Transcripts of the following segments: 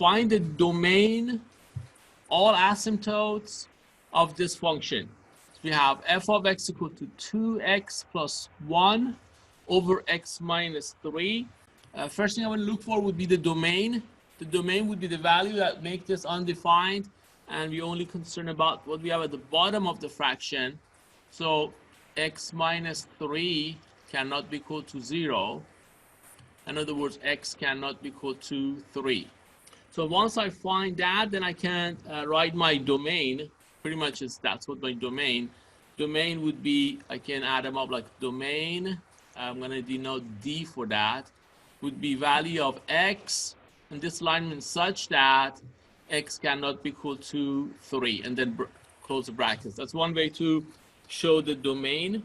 find the domain, all asymptotes of this function. So we have f of x equal to 2x plus 1 over x minus 3. First thing I want to look for would be the domain. The domain would be the value that make this undefined, and we only concern about what we have at the bottom of the fraction. So x minus 3 cannot be equal to 0. In other words, x cannot be equal to 3. So once I find that, then I can write my domain. Pretty much that's what my domain would be. I can add them up like domain. I'm going to denote D for that. Would be value of x, and this line means such that x cannot be equal to 3, and then close the brackets. That's one way to show the domain.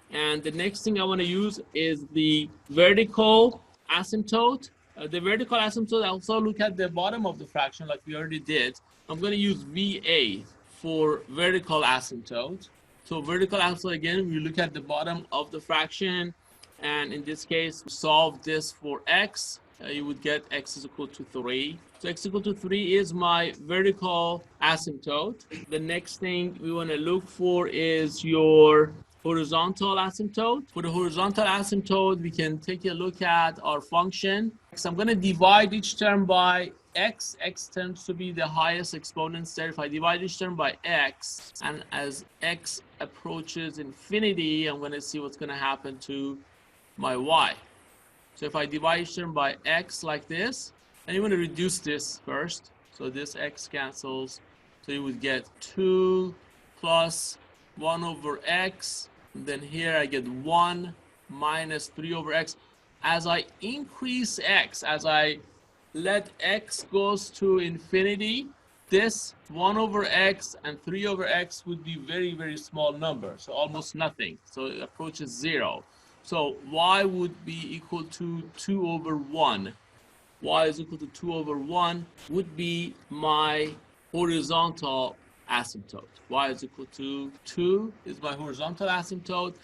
And the next thing I want to use is the vertical asymptote. The vertical asymptote, I also look at the bottom of the fraction like we already did. I'm going to use VA for vertical asymptote. So vertical asymptote, again, we look at the bottom of the fraction. And in this case, solve this for x. You would get x is equal to 3. So x equal to 3 is my vertical asymptote. The next thing we want to look for is your horizontal asymptote. For the horizontal asymptote, we can take a look at our function. So I'm going to divide each term by x. X tends to be the highest exponents there. If I divide each term by x, and as x approaches infinity, I'm going to see what's going to happen to my y. So if I divide each term by x like this, and you want to reduce this first, so this x cancels, so you would get 2 plus 1 over x, and then here I get 1 minus 3 over x. As I increase x, as I let x goes to infinity, this 1 over x and 3 over x would be very, very small number, so almost nothing. So it approaches 0. So y would be equal to 2 over 1. Y is equal to 2 over 1 would be my horizontal asymptote. Y is equal to 2 is my horizontal asymptote.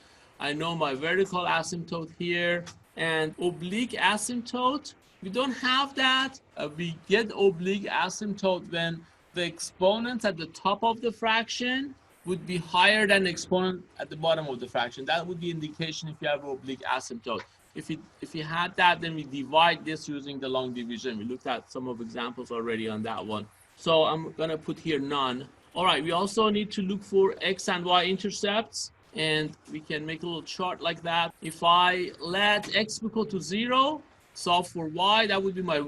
I know my vertical asymptote here. And oblique asymptote, we don't have that. We get oblique asymptote when the exponents at the top of the fraction would be higher than the exponent at the bottom of the fraction. That would be indication if you have oblique asymptote. If you had that, then we divide this using the long division. We looked at some of examples already on that one. So I'm going to put here none. All right, we also need to look for x and y intercepts, and we can make a little chart like that. If I let x equal to 0, solve for y, that would be my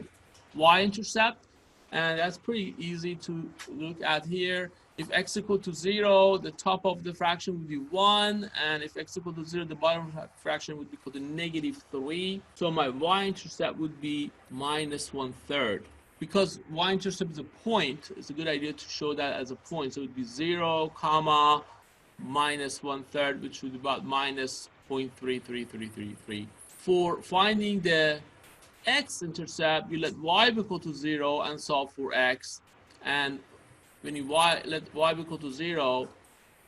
y-intercept, and that's pretty easy to look at here. If x equal to 0, the top of the fraction would be 1, and if x equal to 0, the bottom of the fraction would be equal to -3. So my y-intercept would be -1/3. Because y-intercept is a point, it's a good idea to show that as a point. So it would be 0, comma, -1/3, which would be about -0.33333. For finding the x-intercept, you let y be equal to 0 and solve for x. And when you let y be equal to 0,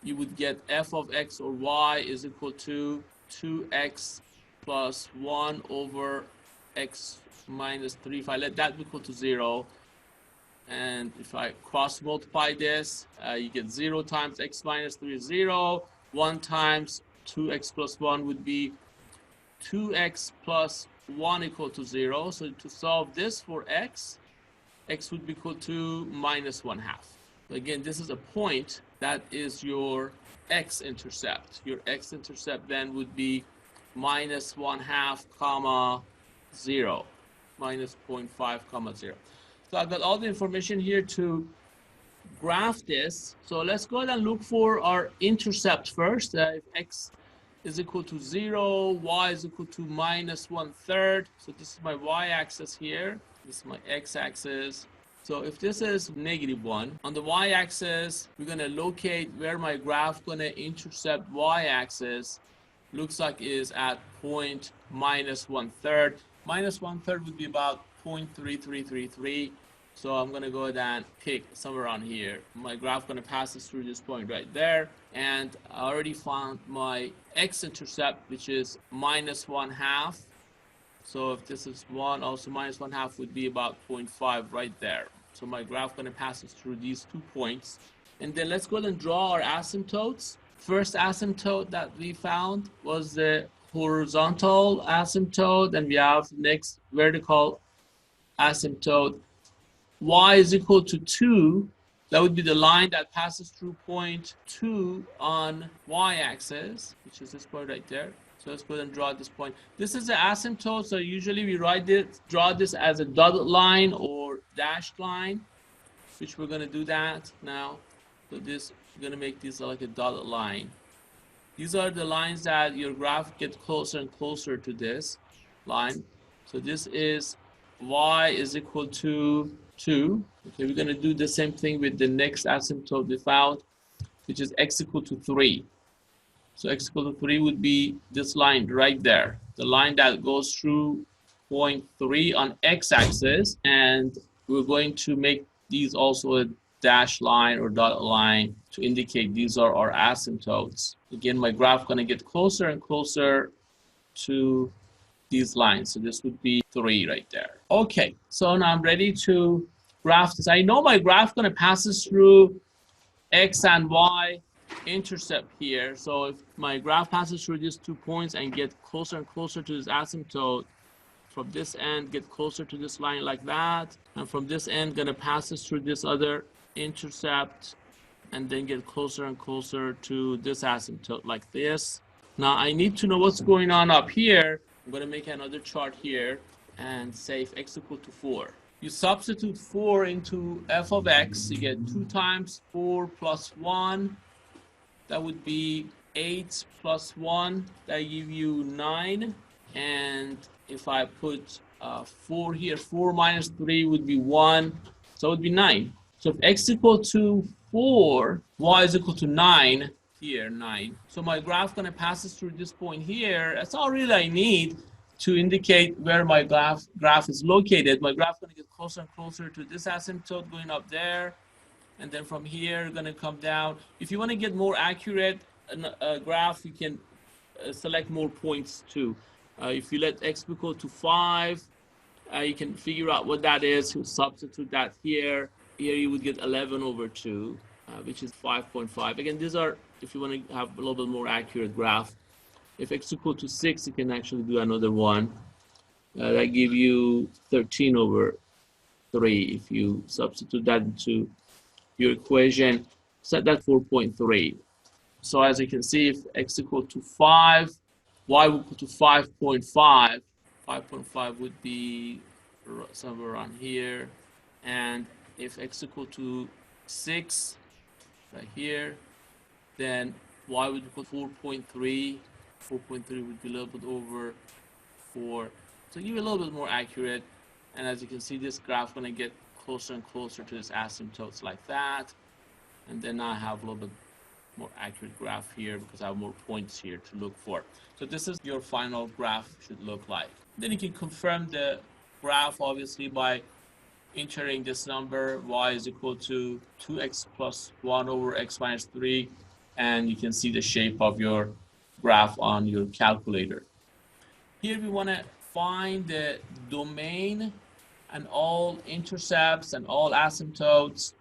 you would get f of x or y is equal to 2x plus 1 over x minus 3. If I let that be equal to 0, and if I cross multiply this, you get 0 times x minus 3 is 0. 1 times 2x plus 1 would be 2x plus 1 equal to 0. So to solve this for x would be equal to -1/2. Again, this is a point. That is your x-intercept. Your x-intercept then would be -1/2, comma 0, -0.5, comma 0. So I've got all the information here to graph this. So let's go ahead and look for our intercept first. If x is equal to 0, y is equal to -1/3. So this is my y-axis here. This is my x-axis. So if this is -1, on the y-axis, we're going to locate where my graph going to intercept y-axis. Looks like is at point -1/3. -1/3 would be about 0.3333. So I'm going to go ahead and pick somewhere around here. My graph going to pass us through this point right there. And I already found my x-intercept, which is -1/2. So if this is 1, also minus 1/2 would be about 0.5 right there. So my graph going to pass us through these 2 points. And then let's go ahead and draw our asymptotes. First asymptote that we found was the horizontal asymptote, and we have next vertical asymptote. Y is equal to 2. That would be the line that passes through point 2 on y-axis, which is this point right there. So let's go ahead and draw this point. This is the asymptote, so usually we draw this as a dotted line or dashed line, which we're going to do that now. So we're going to make this like a dotted line. These are the lines that your graph gets closer and closer to this line. So this is y is equal to 2. Okay, we're going to do the same thing with the next asymptote we found, which is x equal to 3. So x equal to 3 would be this line right there, the line that goes through point 3 on x-axis, and we're going to make these also a dashed line or dotted line to indicate these are our asymptotes. Again, my graph going to get closer and closer to these lines. So this would be 3 right there. Okay, so now I'm ready to graph this. I know my graph going to passes through x and y intercept here. So if my graph passes through these 2 points and get closer and closer to this asymptote, from this end get closer to this line like that, and from this end gonna passes through this other intercept and then get closer and closer to this asymptote like this. Now I need to know what's going on up here. I'm going to make another chart here and say if x equal to 4. You substitute 4 into f of x, you get 2 times 4 plus 1. That would be 8 plus 1. That give you 9. And if I put 4 here, 4 minus 3 would be 1. So it would be 9. So if x equal to 4, y is equal to 9. Here, 9. So my graph going to passes through this point here. That's all really I need to indicate where my graph is located. My graph going to get closer and closer to this asymptote going up there. And then from here, going to come down. If you want to get more accurate graph, you can select more points too. If you let x equal to 5, you can figure out what that is. You substitute that here. Here you would get 11 over 2, which is 5.5. Again, these are, if you want to have a little bit more accurate graph. If x equal to 6, you can actually do another one. That give you 13 over 3. If you substitute that into your equation, set that 4.3. So as you can see, if x equal to 5, y equal to 5.5. 5.5 would be somewhere around here. And if x equal to 6, right here, then y would equal 4.3. 4.3 would be a little bit over 4. So give you a little bit more accurate. And as you can see, this graph going to get closer and closer to this asymptotes like that. And then I have a little bit more accurate graph here because I have more points here to look for. So this is your final graph should look like. Then you can confirm the graph obviously by entering this number, y is equal to 2x plus 1 over x minus 3, and you can see the shape of your graph on your calculator. Here we want to find the domain and all intercepts and all asymptotes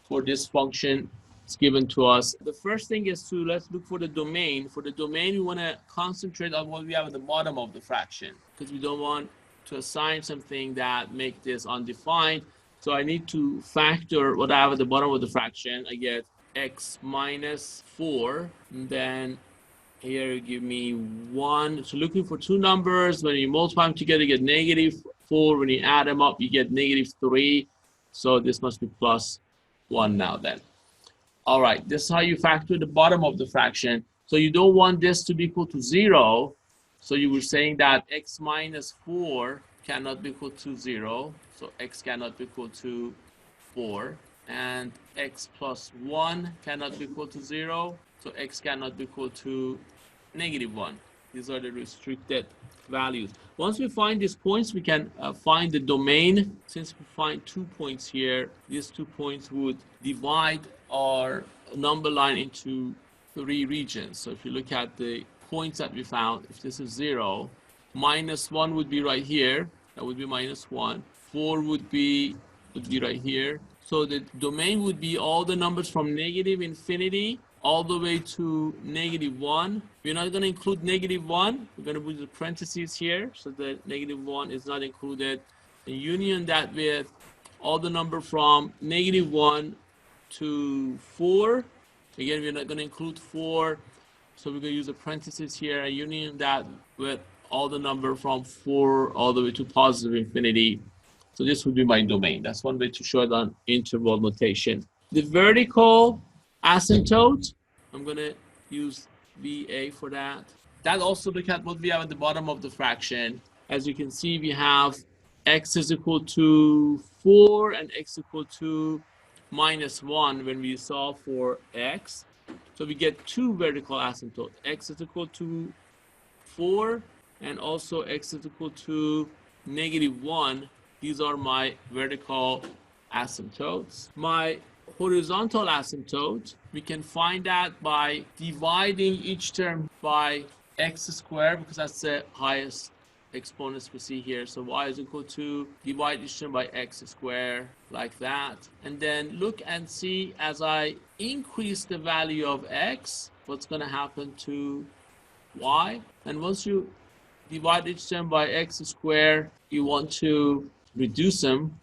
for this function it's given to us. The first thing is let's look for the domain. For the domain, we want to concentrate on what we have at the bottom of the fraction because we don't want to assign something that make this undefined. So I need to factor what I have at the bottom of the fraction. I get x minus 4, and then here you give me 1. So looking for 2 numbers, when you multiply them together, you get negative 4. When you add them up, you get negative 3. So this must be plus 1 now then. All right, this is how you factor the bottom of the fraction. So you don't want this to be equal to 0. So you were saying that x minus 4 cannot be equal to 0. So x cannot be equal to 4. And x plus 1 cannot be equal to 0. So x cannot be equal to negative 1. These are the restricted values. Once we find these points, we can find the domain. Since we find 2 points here, these 2 points would divide our number line into 3 regions. So if you look at the points that we found, if this is 0, minus 1 would be right here. That would be minus 1. 4 would be right here. So the domain would be all the numbers from negative infinity all the way to negative 1. We're not going to include negative 1. We're going to put the parentheses here so that negative 1 is not included. And union that with all the number from negative 1 to 4. Again, we're not going to include 4. So we're going to use a parenthesis here and union that with all the number from 4 all the way to positive infinity. So this would be my domain. That's one way to show it on interval notation. The vertical asymptote, I'm going to use VA for that. That also look at what we have at the bottom of the fraction. As you can see, we have x is equal to 4 and x equal to minus 1 when we solve for x. So we get two vertical asymptotes. X is equal to 4 and also x is equal to negative 1. These are my vertical asymptotes. My horizontal asymptote, we can find that by dividing each term by x squared because that's the highest exponents we see here. So y is equal to divide each term by x squared like that. And then look and see as I increase the value of x, what's going to happen to y. And once you divide each term by x squared, you want to reduce them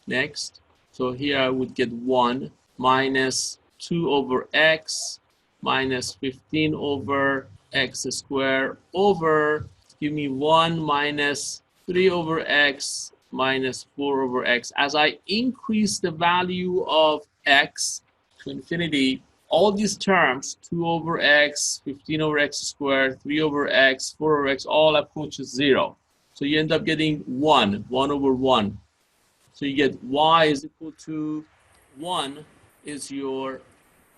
next. So here I would get 1 minus 2 over x minus 15 over x squared over, give me 1 minus 3 over x minus 4 over x. As I increase the value of x to infinity, all these terms, 2 over x, 15 over x squared, 3 over x, 4 over x, all approaches 0. So you end up getting 1 over 1. So you get y is equal to 1 is your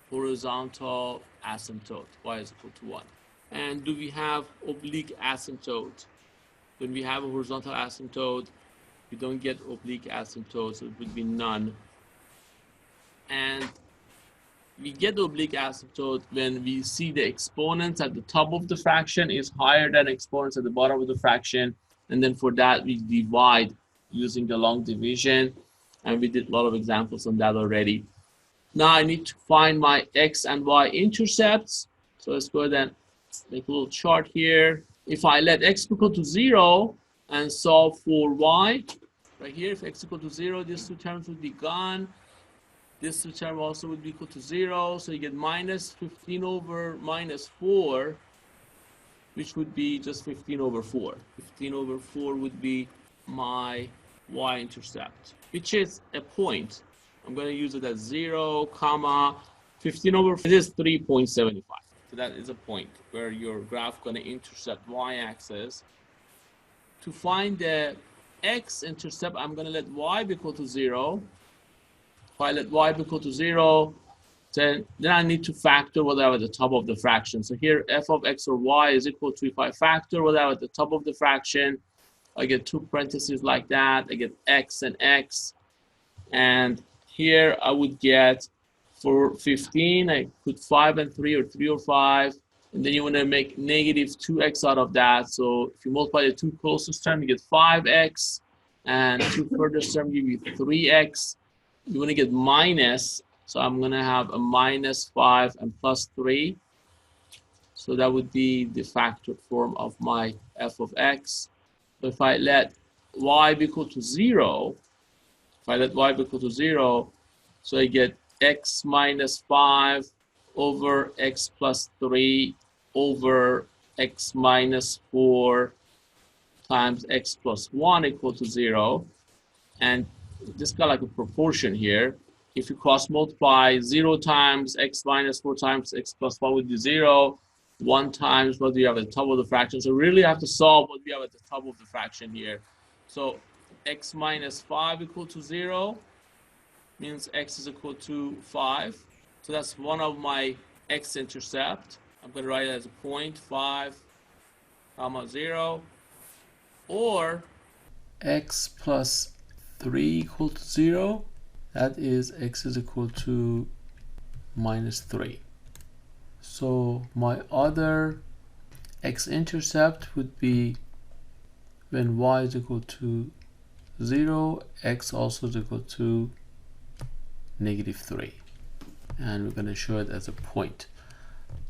horizontal asymptote. Y is equal to 1. And do we have oblique asymptote? When we have a horizontal asymptote, we don't get oblique asymptote, so it would be none. And we get the oblique asymptote when we see the exponents at the top of the fraction is higher than exponents at the bottom of the fraction. And then for that, we divide using the long division. And we did a lot of examples on that already. Now I need to find my x and y intercepts. So let's go ahead and make a little chart here. If I let x equal to 0 and solve for y, right here, if x equal to 0, these two terms would be gone. This two term also would be equal to 0. So you get minus 15 over minus 4, which would be just 15 over 4. 15 over 4 would be my y-intercept, which is a point. I'm going to use it as 0, comma, 15 over 4 is 3.75. So that is a point where your graph going to intercept y-axis. To find the x-intercept, I'm going to let y be equal to 0. If I let y be equal to 0, then I need to factor what I have at the top of the fraction. So here, f of x or y is equal to, if I factor what I have at the top of the fraction, I get two parentheses like that. I get x and x. And here I would get, for 15, I put 5 and 3 or 3 or 5. And then you want to make negative 2x out of that. So if you multiply the two closest terms, you get 5x. And two furthest terms give you 3x. You want to get minus. So I'm going to have a minus 5 and plus 3. So that would be the factored form of my f of x. So if I let y be equal to 0, so I get x minus 5 over x plus 3 over x minus 4 times x plus 1 equal to 0. And this got like a proportion here. If you cross multiply, 0 times x minus 4 times x plus 1 would be 0. 1 times what do you have at the top of the fraction. So really have to solve what we have at the top of the fraction here. So x minus 5 equal to 0 means x is equal to 5. So that's one of my x-intercept. I'm going to write it as a point, 5, comma 0. Or x plus 3 equal to 0. That is x is equal to minus 3. So my other x-intercept would be when y is equal to 0, x also is equal to -3. And we're going to show it as a point.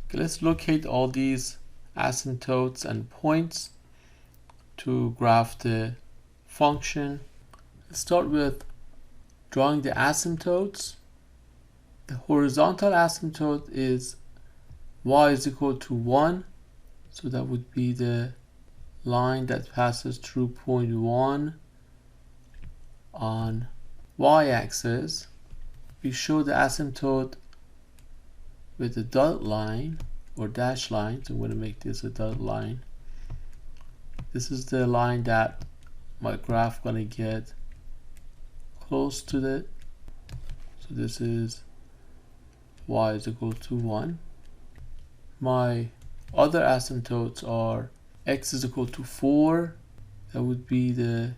Okay, let's locate all these asymptotes and points to graph the function. Let's start with drawing the asymptotes. The horizontal asymptote is y is equal to 1, so that would be the line that passes through point 1 on y-axis. We show the asymptote with a dotted line or dashed line, so I'm going to make this a dotted line. This is the line that my graph going to get close to it. So this is y is equal to 1. My other asymptotes are x is equal to 4. That would be the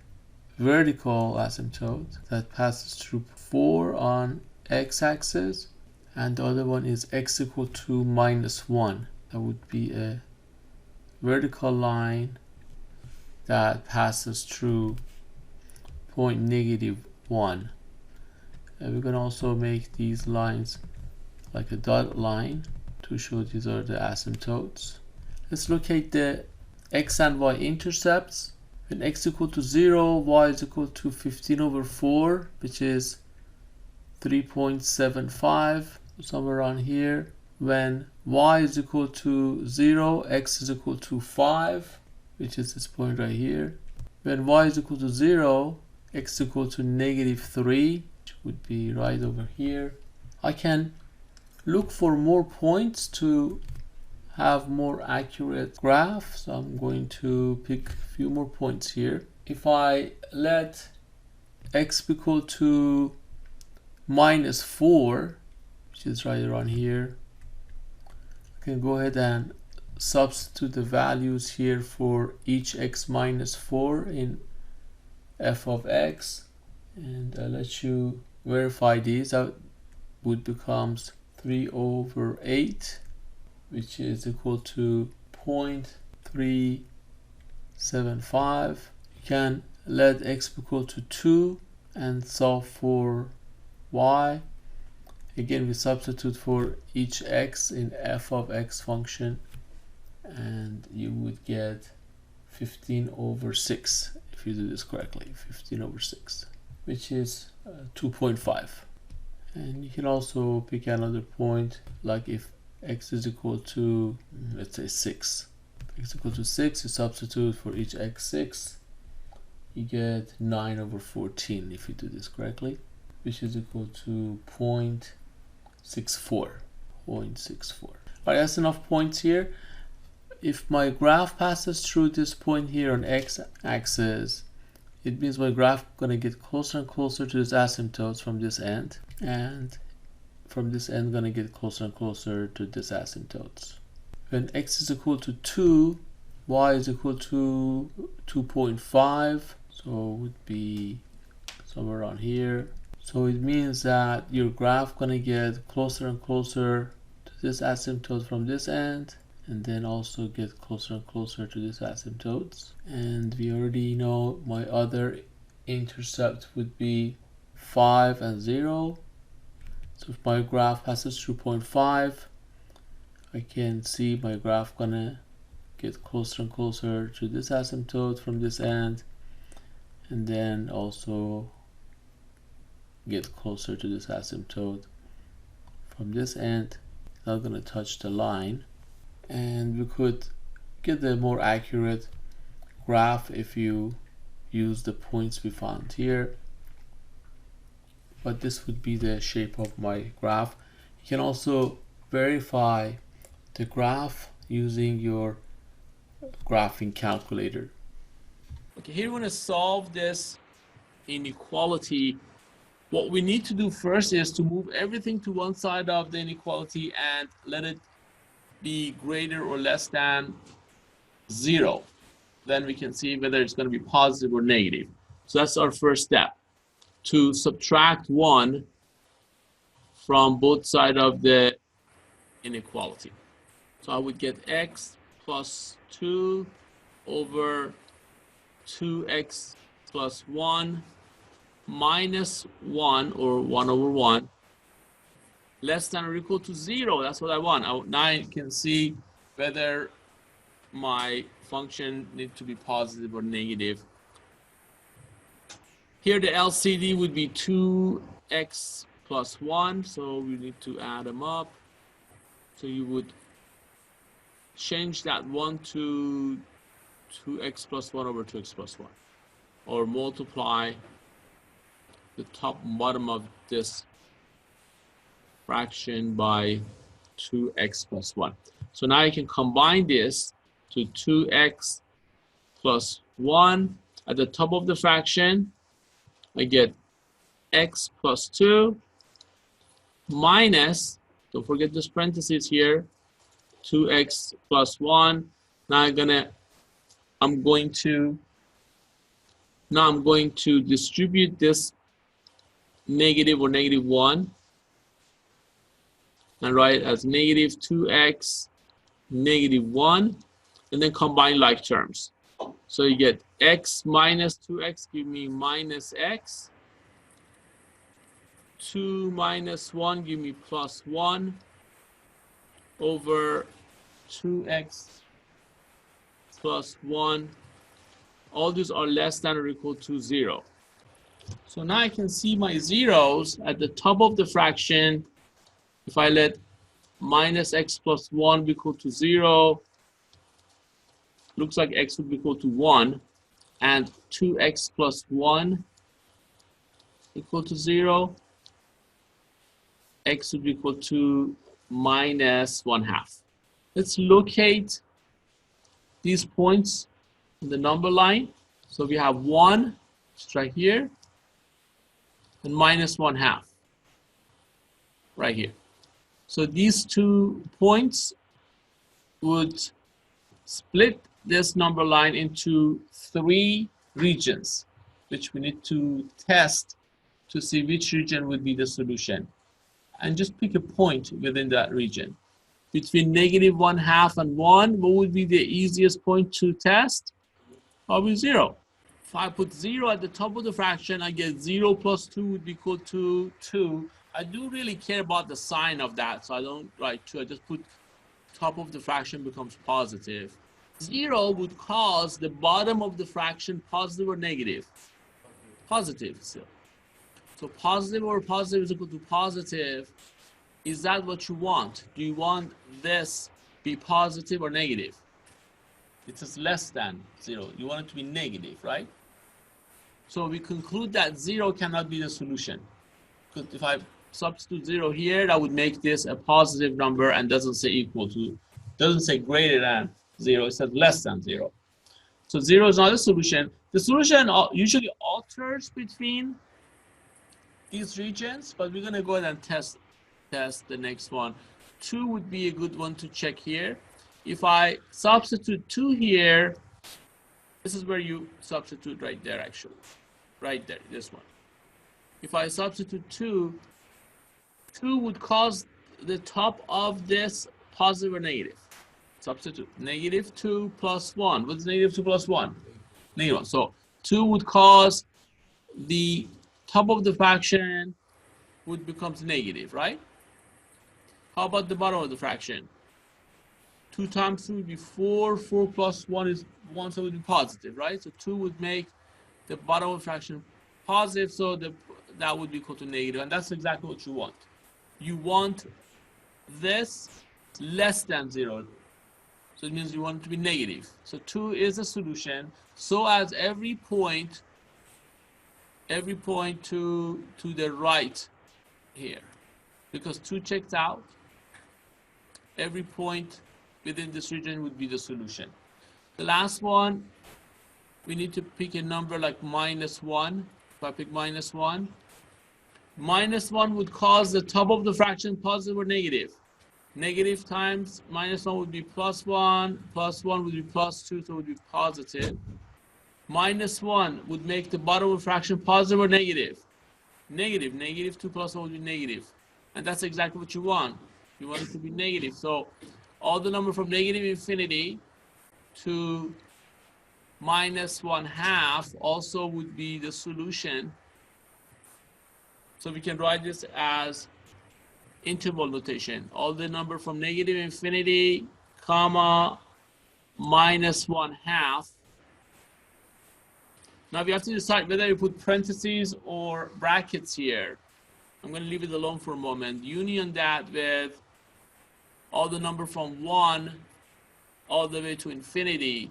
vertical asymptote that passes through 4 on x-axis, and the other one is x equal to -1. That would be a vertical line that passes through point -1. And we can also make these lines like a dotted line to show these are the asymptotes. Let's locate the x and y intercepts. When x equal to 0, y is equal to 15/4, which is 3.75, somewhere around here. When y is equal to 0, x is equal to 5, which is this point right here. When y is equal to 0, x is equal to -3, which would be right over here. I can look for more points to have more accurate graph, so I'm going to pick a few more points here. If I let x be equal to -4, which is right around here, I can go ahead and substitute the values here for each x -4 in f of x, and I'll let you verify these. That would becomes 3/8, which is equal to 0.375. You can let x be equal to 2 and solve for y. Again, we substitute for each x in f of x function, and you would get 15/6 if you do this correctly, 15/6, which is 2.5. And you can also pick another point, like if x is equal to, let's say 6. If x is equal to 6, you substitute for each x6, you get 9/14 if you do this correctly, which is equal to 0.64. Alright, that's enough points here. If my graph passes through this point here on x-axis, it means my graph gonna get closer and closer to this asymptotes from this end, and from this end gonna get closer and closer to this asymptotes. When x is equal to 2, y is equal to 2.5, so it would be somewhere around here. So it means that your graph gonna get closer and closer to this asymptote from this end, and then also get closer and closer to this asymptotes. And we already know my other intercept would be 5 and 0. So if my graph passes through 0.5, I can see my graph gonna get closer and closer to this asymptote from this end, and then also get closer to this asymptote from this end. Not gonna touch the line, and we could get a more accurate graph if you use the points we found here. But this would be the shape of my graph. You can also verify the graph using your graphing calculator. Okay, here we're going to solve this inequality. What we need to do first is to move everything to one side of the inequality and let it be greater or less than 0. Then we can see whether it's going to be positive or negative. So that's our first step, to subtract 1 from both sides of the inequality. So I would get x plus 2 over 2x plus 1 minus 1, or 1 over 1, less than or equal to 0. That's what I want. Now I can see whether my function needs to be positive or negative. Here the LCD would be 2x plus 1, so we need to add them up. So you would change that 1 to 2x plus 1 over 2x plus 1, or multiply the top and bottom of this fraction by 2x plus 1. So now you can combine this to 2x plus 1. At the top of the fraction, I get x plus 2 minus, don't forget this parentheses here, 2x plus 1. Now I'm going to distribute this negative or negative 1 and write it as negative 2x negative 1, and then combine like terms. So you get x minus 2x give me minus x, 2 minus 1 give me plus 1 over 2x plus 1. All these are less than or equal to 0. So now I can see my zeros at the top of the fraction. If I let minus x plus 1 be equal to 0, looks like x would be equal to 1, and 2x plus 1 equal to 0, x would be equal to minus 1/2. Let's locate these points in the number line. So we have 1, it's right here, and minus 1/2 right here. So these 2 points would split this number line into 3 regions, which we need to test to see which region would be the solution. And just pick a point within that region. Between negative 1/2 and 1, what would be the easiest point to test? Probably 0. If I put 0 at the top of the fraction, I get 0 plus 2 would be equal to 2. I do really care about the sign of that, so I don't write 2. I just put top of the fraction becomes positive. 0 would cause the bottom of the fraction positive or negative? Positive still. So positive over positive is equal to positive. Is that what you want? Do you want this be positive or negative? It is less than 0. You want it to be negative, right? So we conclude that 0 cannot be the solution. Because if I substitute 0 here, that would make this a positive number and doesn't say equal to, doesn't say greater than 0, it says less than 0. So 0 is not a solution. The solution usually alters between these regions, but we're going to go ahead and test the next one. 2 would be a good one to check here. If I substitute 2 here, this is where you substitute right there actually. Right there, this one. If I substitute 2, 2 would cause the top of this positive or negative. Substitute negative 2 plus 1. What's negative 2 plus 1? Negative 1. So 2 would cause the top of the fraction would becomes negative, right? How about the bottom of the fraction? 2 times 2 would be 4. 4 plus 1 is 1, so it would be positive, right? So 2 would make the bottom of the fraction positive, so that would be equal to negative, and that's exactly what you want. You want this less than 0. So it means you want it to be negative. So 2 is a solution. So as every point to the right here, because 2 checks out, every point within this region would be the solution. The last one, we need to pick a number like minus 1. If I pick minus 1, minus 1 would cause the top of the fraction positive or negative. Negative times minus 1 would be plus 1, plus 1 would be plus 2, so it would be positive. Minus 1 would make the bottom of the fraction positive or negative? Negative. Negative 2 plus 1 would be negative. And that's exactly what you want. You want it to be negative. So all the number from negative infinity to minus 1/2 also would be the solution. So we can write this as interval notation. All the number from negative infinity, comma, minus 1/2. Now we have to decide whether you put parentheses or brackets here. I'm going to leave it alone for a moment. Union that with all the number from 1 all the way to infinity.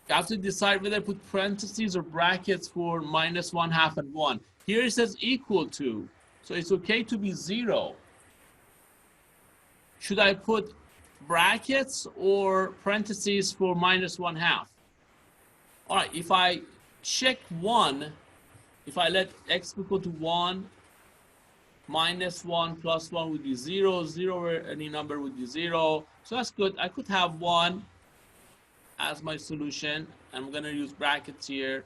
You have to decide whether to put parentheses or brackets for minus 1/2 and 1. Here it says equal to, so it's okay to be 0. Should I put brackets or parentheses for minus 1/2? All right, if I check 1, if I let x equal to 1, minus 1 plus 1 would be 0, 0 any number would be 0. So that's good. I could have 1 as my solution. I'm going to use brackets here.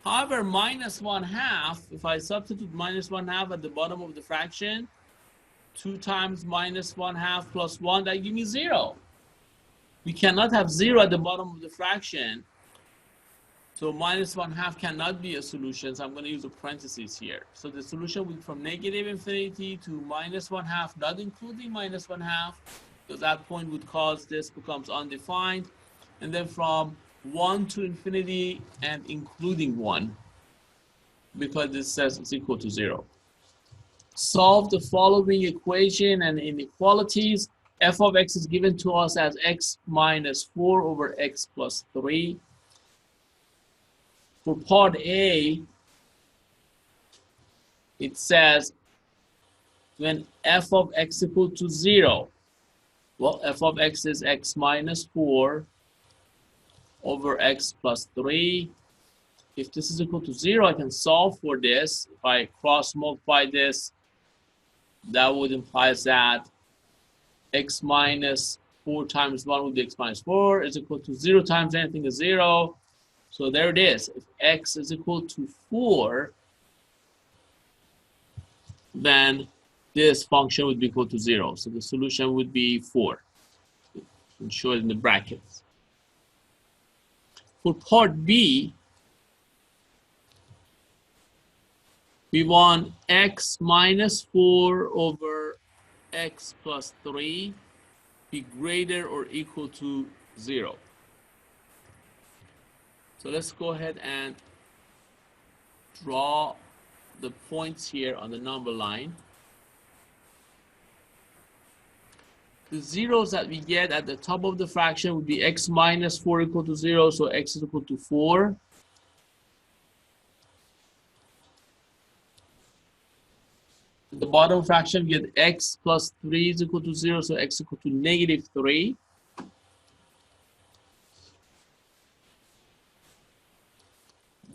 However, minus 1/2, if I substitute minus 1/2 at the bottom of the fraction, 2 times minus 1/2 plus 1, that gives me 0. We cannot have 0 at the bottom of the fraction. So minus 1/2 cannot be a solution, so I'm going to use a parentheses here. So the solution will be from negative infinity to minus 1/2, not including minus 1/2, because that point would cause this becomes undefined. And then from 1 to infinity and including 1, because this says it's equal to 0. Solve the following equation and inequalities. F of x is given to us as x minus 4 over x plus 3. For part A, it says when f of x equal to 0, well, f of x is x minus 4 over x plus 3. If this is equal to 0, I can solve for this. If I cross multiply this, that would imply that x minus 4 times 1 would be x minus 4 is equal to 0 times anything is 0. So there it is. If x is equal to 4, then this function would be equal to 0. So the solution would be 4. And show it in the brackets. For part B, we want x minus 4 over x plus 3 be greater or equal to 0. So let's go ahead and draw the points here on the number line. The zeros that we get at the top of the fraction would be x minus 4 equal to 0, so x is equal to 4. At the bottom fraction, we get x plus 3 is equal to 0, so x is equal to negative 3.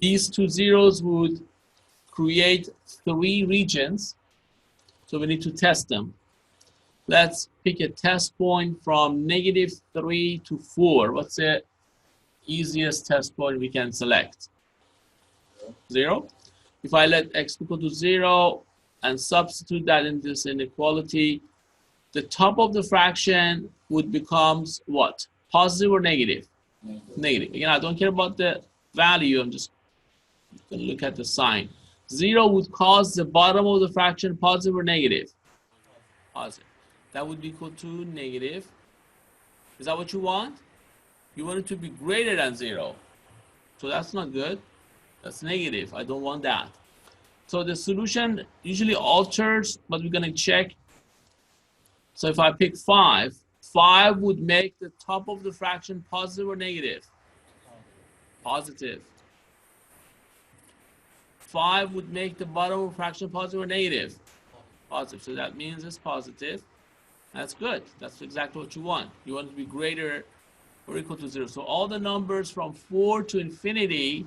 These two zeros would create 3 regions, so we need to test them. Let's pick a test point from negative 3 to 4. What's the easiest test point we can select? 0. If I let x equal to 0 and substitute that in this inequality, the top of the fraction would become what? Positive or negative? Negative. Again, I don't care about the value. I'm just going to look at the sign. 0 would cause the bottom of the fraction positive or negative? Positive. That would be equal to negative. Is that what you want? You want it to be greater than 0. So that's not good. That's negative. I don't want that. So the solution usually alters, but we're going to check. So if I pick 5, 5 would make the top of the fraction positive or negative? Positive. 5 would make the bottom of the fraction positive or negative? Positive. So that means it's positive. That's good. That's exactly what you want. You want it to be greater or equal to 0. So all the numbers from 4 to infinity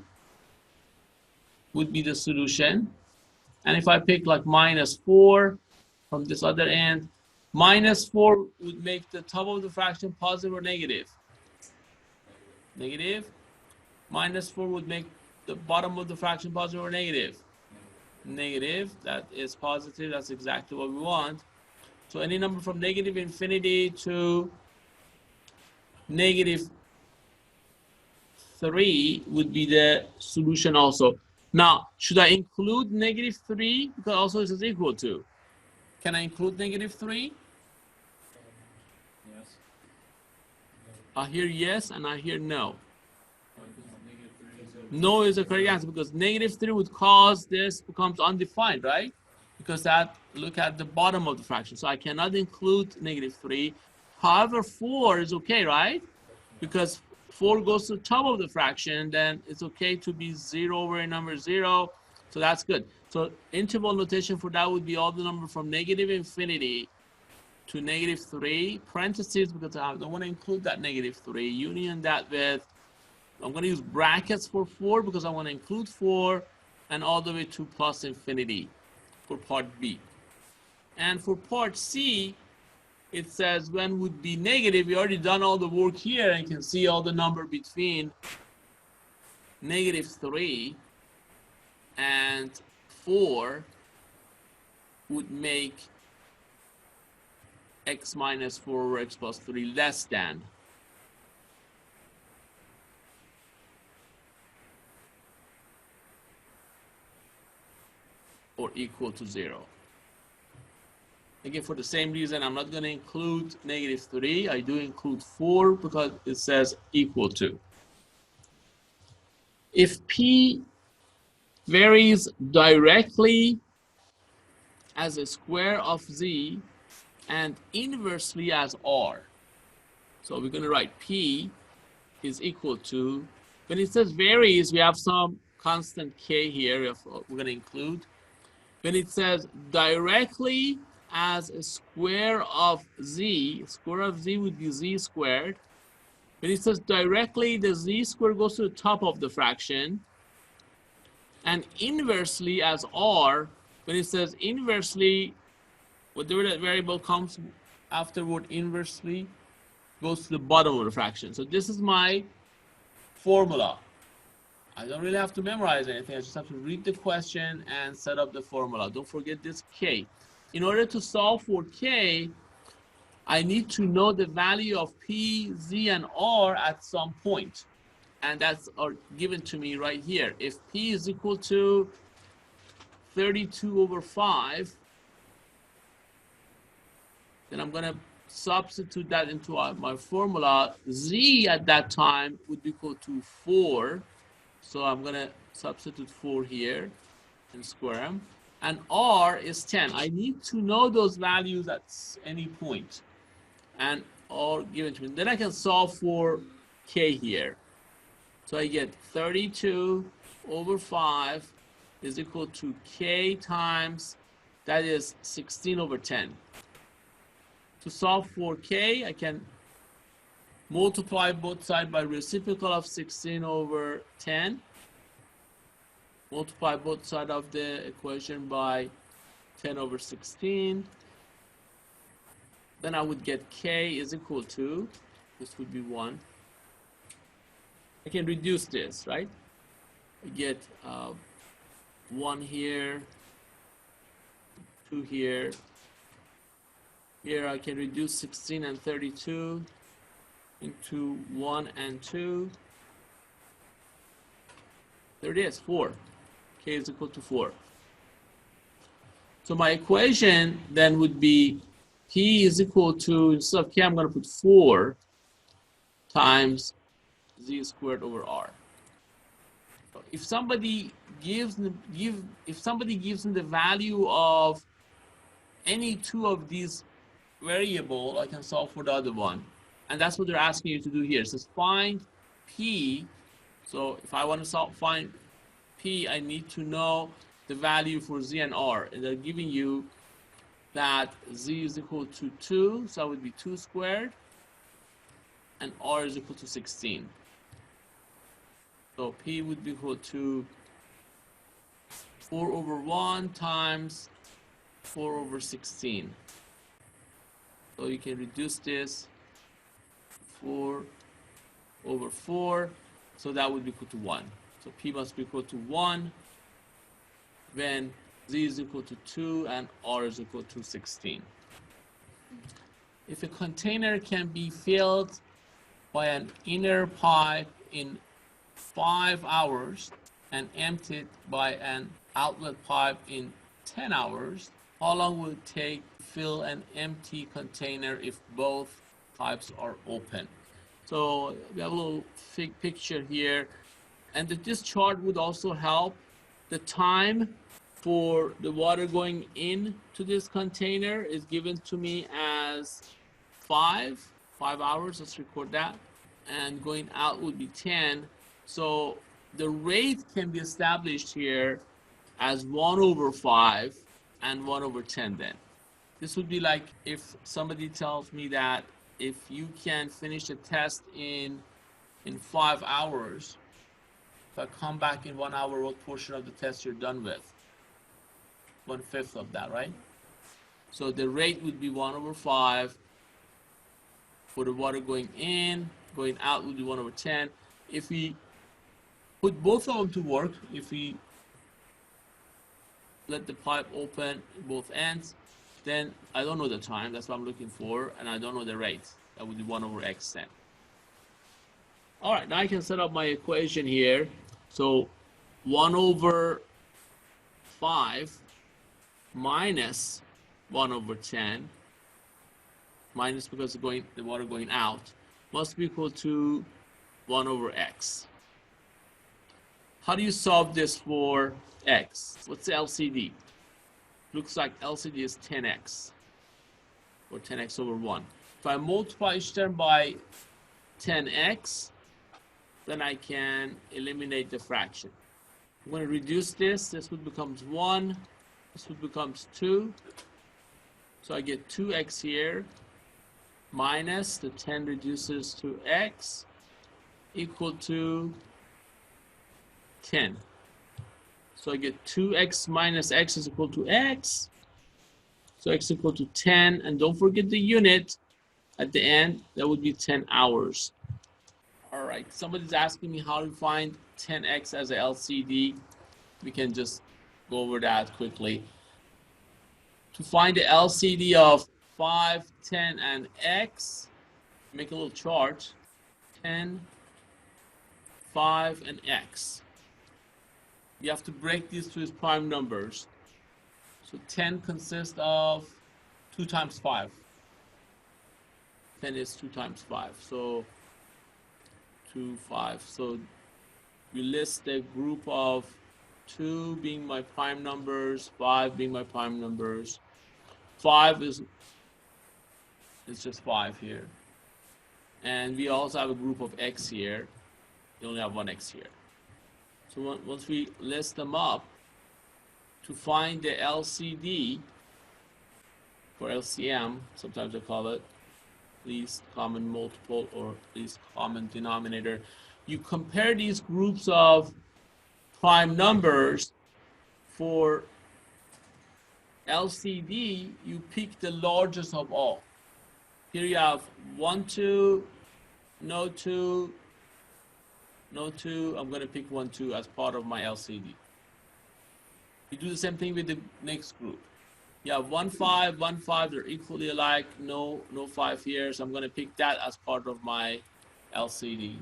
would be the solution. And if I pick like minus 4 from this other end, minus 4 would make the top of the fraction positive or negative? Negative. Minus 4 would make the bottom of the fraction positive or negative? Negative. That is positive. That's exactly what we want. So any number from negative infinity to negative 3 would be the solution also. Now, should I include -3? Because also it is equal to. Can I include -3? Yes. I hear yes and I hear no. -3 No is the correct answer because -3 would cause this becomes undefined, right? Because that, look at the bottom of the fraction. So I cannot include -3. However, 4 is okay, right? Because 4 goes to the top of the fraction, then it's okay to be 0 over a number 0. So that's good. So interval notation for that would be all the number from -infinity to -3, parentheses, because I don't want to include that -3, union that with, I'm going to use brackets for 4 because I want to include 4, and all the way to plus infinity for part B. And for part C, it says when would be negative. We already done all the work here and you can see all the number between -3 and 4 would make x minus 4 over x plus 3 less than. Or equal to 0. Again, for the same reason, I'm not going to include -3. I do include 4 because it says equal to. If P varies directly as a square of Z and inversely as R. So we're going to write P is equal to, when it says varies, we have some constant K here we're going to include. When it says directly as a square of Z, square of Z would be Z squared. When it says directly, the Z squared goes to the top of the fraction. And inversely as R, when it says inversely, whatever that variable comes afterward inversely goes to the bottom of the fraction. So this is my formula. I don't really have to memorize anything. I just have to read the question and set up the formula. Don't forget this K. In order to solve for K, I need to know the value of P, Z, and R at some point. And that's given to me right here. If P is equal to 32 over 5, then I'm going to substitute that into my formula. Z at that time would be equal to 4. So I'm going to substitute 4 here and square them. And R is 10. I need to know those values at any point. And R given to me. Then I can solve for K here. So I get 32 over 5 is equal to K times, that is 16 over 10. To solve for K, I can multiply both sides by reciprocal of 16 over 10. Multiply both sides of the equation by 10 over 16. Then I would get K is equal to, this would be 1. I can reduce this, right? I get 1 here, 2 here. Here I can reduce 16 and 32 into 1 and 2. There it is, 4. K is equal to 4. So my equation then would be P is equal to, instead of K, I'm going to put 4 times Z squared over R. If somebody gives me the value of any two of these variable, I can solve for the other one. And that's what they're asking you to do here. It says find P. So if I want to find P, I need to know the value for Z and R. And they're giving you that Z is equal to 2, so that would be 2 squared. And R is equal to 16. So P would be equal to 4 over 1 times 4 over 16. So you can reduce this 4 over 4. So that would be equal to 1. So P must be equal to 1 when Z is equal to 2 and R is equal to 16. If a container can be filled by an inner pipe in 5 hours and empty it by an outlet pipe in 10 hours, how long will it take to fill an empty container if both pipes are open? So we have a little picture here, and this chart would also help. The time for the water going into this container is given to me as 5 hours. Let's record that. And going out would be 10. So the rate can be established here as 1/5 and 1/10 then. This would be like if somebody tells me that if you can finish a test in 5 hours, if I come back in 1 hour, what portion of the test you're done with? 1/5 of that, right? So the rate would be 1/5 for the water going in. Going out would be 1/10. If we put both of them to work, if we let the pipe open both ends, then I don't know the time, that's what I'm looking for, and I don't know the rate. That would be 1/x then. All right, now I can set up my equation here. So 1/5 minus 1/10, minus because the water going out, must be equal to 1/x. How do you solve this for x? What's the LCD? Looks like LCD is 10x, or 10x/1. If I multiply each term by 10x, then I can eliminate the fraction. I'm going to reduce this. This would becomes 1. This would becomes 2. So I get 2x here, minus the 10 reduces to x, equal to 10. So I get 2x minus x is equal to x. So x equal to 10. And don't forget the unit at the end. That would be 10 hours. All right. Somebody's asking me how to find 10x as a LCD. We can just go over that quickly. To find the LCD of 5, 10, and x, make a little chart. 10, 5, and x. You have to break these to its prime numbers. So 10 consists of 2 times 5. 10 is 2 times 5. So 2, 5. So you list the group of 2 being my prime numbers, 5 being my prime numbers. 5 is just 5 here. And we also have a group of x here. We only have 1 x here. So once we list them up, to find the LCD, or LCM, sometimes I call it, least common multiple or least common denominator, you compare these groups of prime numbers. For LCD, you pick the largest of all. Here you have 1, 2, no 2, no 2. I'm going to pick 1, 2 as part of my LCD. You do the same thing with the next group. You have 1, 5, 1, 5. They're equally alike. No 5 here. So I'm going to pick that as part of my LCD.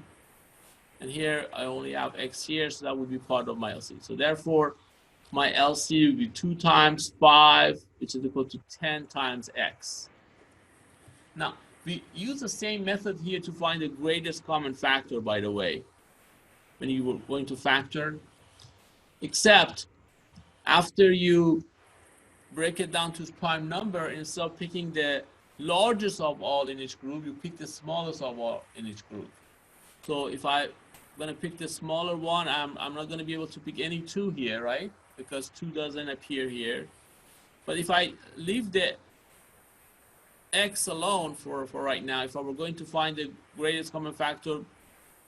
And here I only have x here, so that would be part of my LCD. So therefore, my LCD would be 2 times 5, which is equal to 10 times x. Now, we use the same method here to find the greatest common factor, by the way, when you were going to factor, except after you break it down to its prime number, instead of picking the largest of all in each group, you pick the smallest of all in each group. So if I'm going to pick the smaller one, I'm not going to be able to pick any 2 here, right? Because 2 doesn't appear here. But if I leave the x alone for right now, if I were going to find the greatest common factor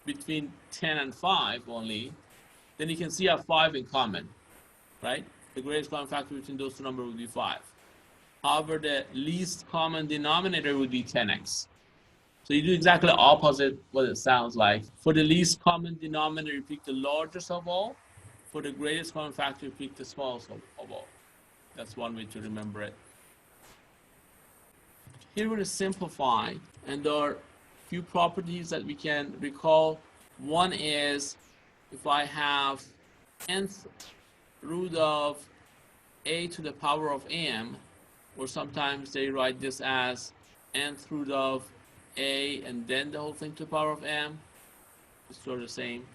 between 10 and 5 only, then you can see I have 5 in common, right? The greatest common factor between those two numbers would be 5. However, the least common denominator would be 10x. So you do exactly the opposite what it sounds like. For the least common denominator, you pick the largest of all. For the greatest common factor, you pick the smallest of all. That's one way to remember it. Here we're going to simplify, and there are a few properties that we can recall. One is if I have nth root of a to the power of m, or sometimes they write this as nth root of a and then the whole thing to the power of m. It's sort of the same.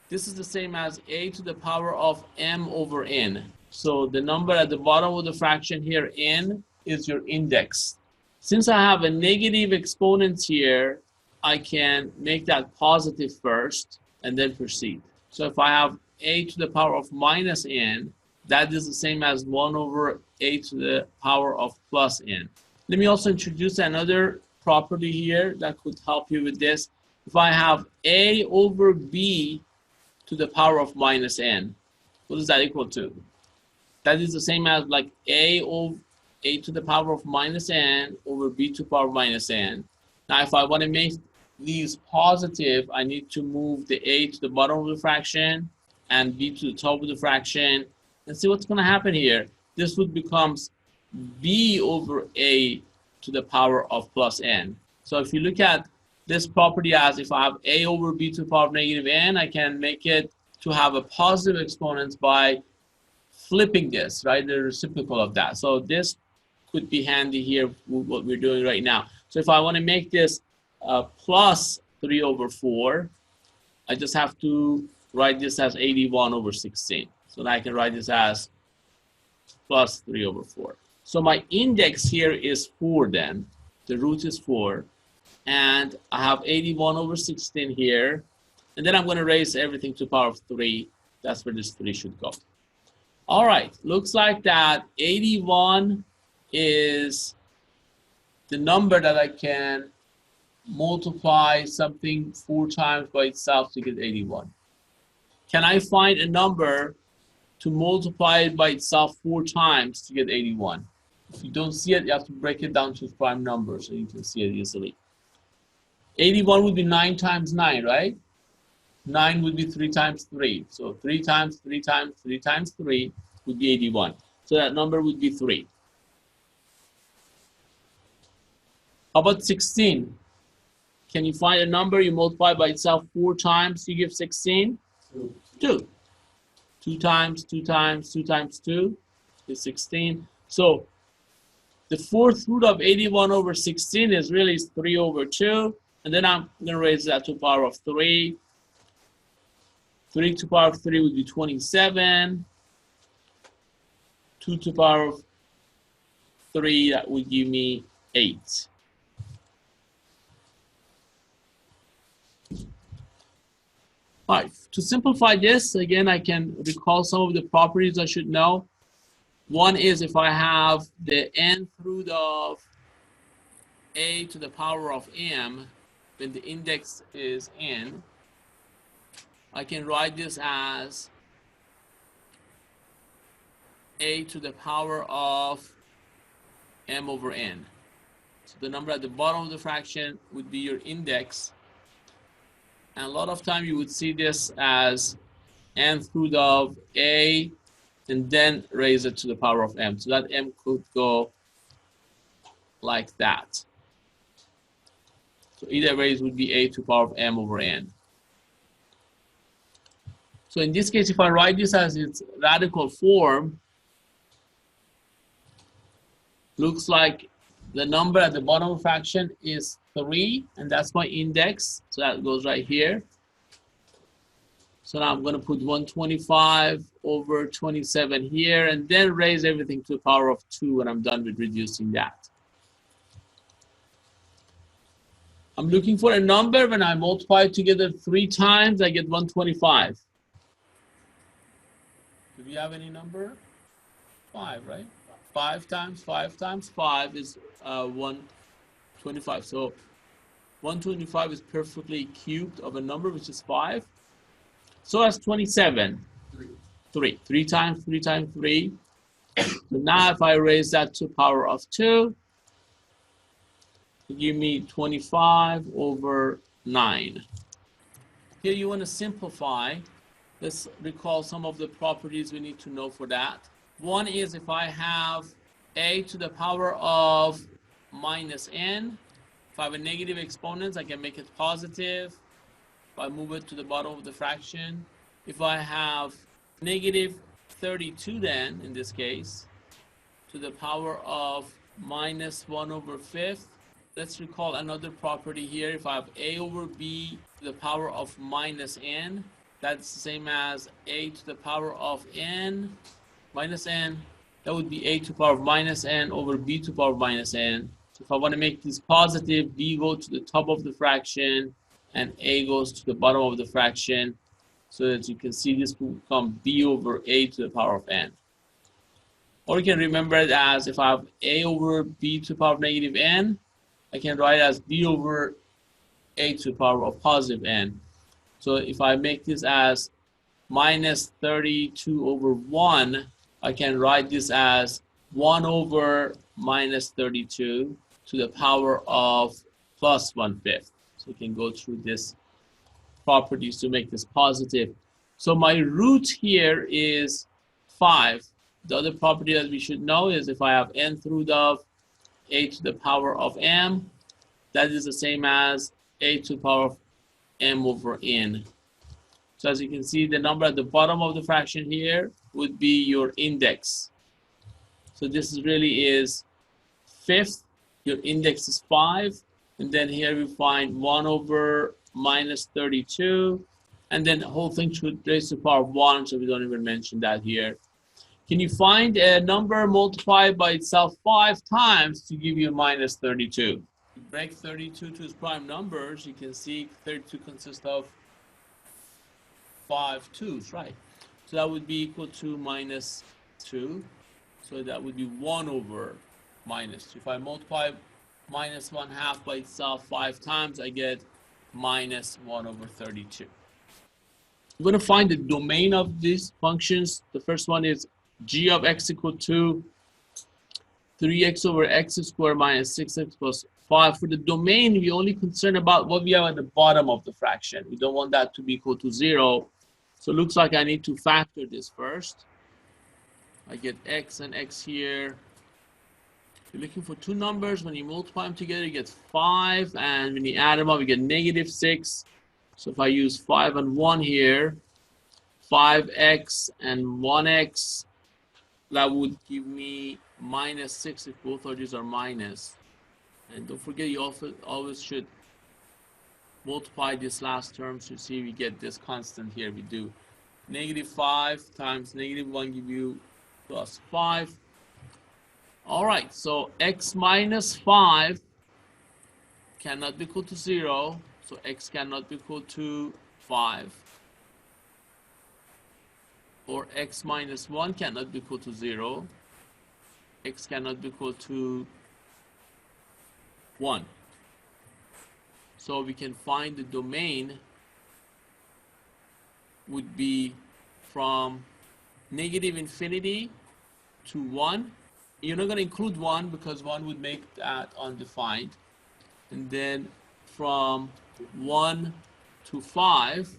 This is the same as a to the power of m over n. So the number at the bottom of the fraction here, n, is your index. Since I have a negative exponent here, I can make that positive first and then proceed. So if I have a to the power of minus n, that is the same as 1 over a to the power of plus n. Let me also introduce another property here that could help you with this. If I have a over b to the power of minus n, what is that equal to? That is the same as like a over a to the power of minus n over b to the power of minus n. Now, if I want to make these positive, I need to move the a to the bottom of the fraction and b to the top of the fraction. And see what's going to happen here. This would become b over a to the power of plus n. So if you look at this property as if I have a over b to the power of negative n, I can make it to have a positive exponent by flipping this, right? The reciprocal of that. So this could be handy here with what we're doing right now. So if I want to make this plus 3 over 4, I just have to write this as 81 over 16. So now I can write this as plus 3 over 4. So my index here is 4 then. The root is 4. And I have 81 over 16 here. And then I'm going to raise everything to the power of 3. That's where this 3 should go. All right. Looks like that 81 is the number that I can multiply something 4 times by itself to get 81. Can I find a number to multiply it by itself 4 times to get 81? If you don't see it, you have to break it down to prime numbers so you can see it easily. 81 would be 9 times 9, right? 9 would be 3 times 3. So 3 times 3 times 3 times 3 would be 81. So that number would be 3. How about 16? Can you find a number you multiply by itself 4 times, you give 16? 2. 2 times 2 times 2 times 2 is 16. So the 4th root of 81 over 16 is really 3 over 2. And then I'm going to raise that to the power of 3. 3 to the power of 3 would be 27. 2 to the power of 3, that would give me 8. All right, to simplify this, again, I can recall some of the properties I should know. One is if I have the nth root of a to the power of m, when the index is n, I can write this as a to the power of m over n. So the number at the bottom of the fraction would be your index. And a lot of time you would see this as nth root of a and then raise it to the power of m. So that m could go like that. So either ways would be a to the power of m over n. So in this case, if I write this as its radical form, looks like the number at the bottom of the fraction is 3, and that's my index. So that goes right here. So now I'm going to put 125 over 27 here, and then raise everything to the power of 2 when I'm done with reducing that. I'm looking for a number. When I multiply it together 3 times, I get 125. Do we have any number? 5, right? 5 times 5 times 5 is 125. So 125 is perfectly cubed of a number, which is 5. So that's 27. 3. 3 times 3 times 3. So now if I raise that to the power of 2, it give me 25 over 9. Here you want to simplify. Let's recall some of the properties we need to know for that. One is if I have a to the power of minus n, if I have a negative exponent, I can make it positive. If I move it to the bottom of the fraction, if I have negative 32 then, in this case, to the power of minus 1 over 5th, let's recall another property here. If I have a over b to the power of minus n, that's the same as a to the power of n minus n. That would be a to the power of minus n over b to the power of minus n. So if I want to make this positive, b goes to the top of the fraction and a goes to the bottom of the fraction. So that you can see this will become b over a to the power of n. Or you can remember it as, if I have a over b to the power of negative n, I can write it as b over a to the power of positive n. So if I make this as minus 32 over 1, I can write this as 1 over minus 32 to the power of plus 1/5. So we can go through this properties to make this positive. So my root here is 5. The other property that we should know is if I have nth root of a to the power of m, that is the same as a to the power of m over n. So as you can see, the number at the bottom of the fraction here would be your index. So this really is 5th, your index is 5, and then here we find 1 over minus 32, and then the whole thing should raise to the power of 1, so we don't even mention that here. Can you find a number multiplied by itself 5 times to give you minus 32? You break 32 to its prime numbers, you can see 32 consists of 5 2's, right? So that would be equal to minus 2. So that would be 1 over minus 2. If I multiply minus 1/2 by itself 5 times, I get minus 1 over 32. I'm going to find the domain of these functions. The first one is g of x equal to 3x over x squared minus 6x plus 5. For the domain, we're only concerned about what we have at the bottom of the fraction. We don't want that to be equal to 0. So it looks like I need to factor this first. I get x and x here. You're looking for two numbers. When you multiply them together, you get 5. And when you add them up, you get negative 6. So if I use 5 and 1 here, 5x and 1x, that would give me minus 6 if both of these are minus. And don't forget, you always should multiply this last term to see we get this constant here. We do negative 5 times negative 1 give you plus 5. All right, so x minus 5 cannot be equal to 0. So x cannot be equal to 5. Or x minus 1 cannot be equal to 0. X cannot be equal to 1. So we can find the domain would be from negative infinity to 1. You're not going to include 1 because 1 would make that undefined. And then from 1 to 5,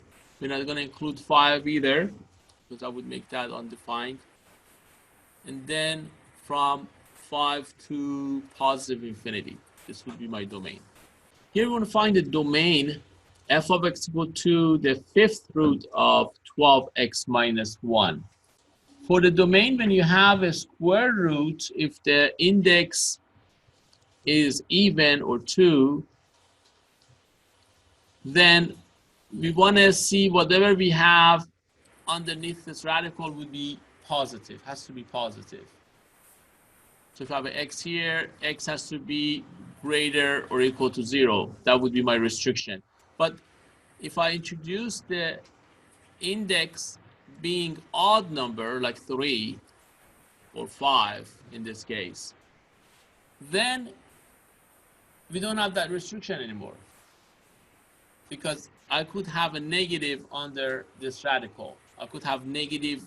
we're not going to include 5 either, because I would make that undefined. And then from 5 to positive infinity. This would be my domain. Here we want to find the domain f of x equal to the 5th root of 12x minus 1. For the domain, when you have a square root, if the index is even or 2, then we want to see whatever we have underneath this radical would be positive, has to be positive. So if I have an x here, x has to be greater or equal to 0. That would be my restriction. But if I introduce the index being odd number, like 3 or 5 in this case, then we don't have that restriction anymore. Because I could have a negative under this radical. I could have negative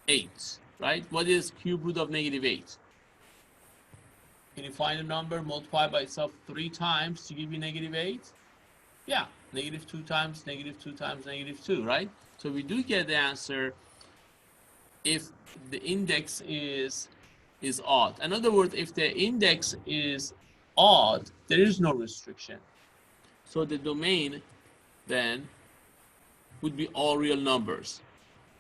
8, right? What is cube root of negative 8? Can you find a number, multiply by itself 3 times to give you negative 8? Yeah, negative 2 times, negative 2 times, negative 2, right? So we do get the answer if the index is odd. In other words, if the index is odd, there is no restriction. So the domain then would be all real numbers.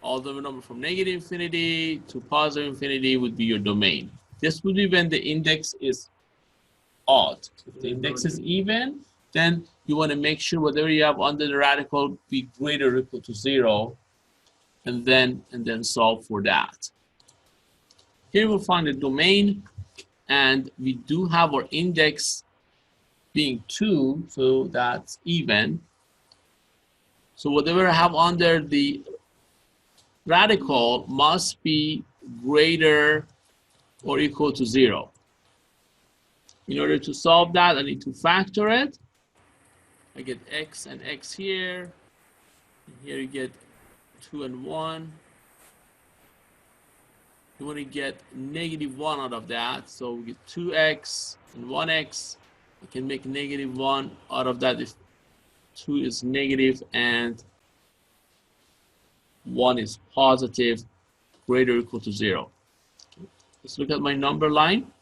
All the number from negative infinity to positive infinity would be your domain. This would be when the index is odd. If the index is even, then you want to make sure whatever you have under the radical be greater or equal to 0, and then solve for that. Here we'll find the domain, and we do have our index being 2, so that's even. So whatever I have under the radical must be greater or equal to 0. In order to solve that, I need to factor it. I get x and x here. And here you get 2 and 1. You want to get -1 out of that. So we get 2x and 1x. I can make -1 out of that if 2 is negative and 1 is positive, greater or equal to 0. Let's look at my number line.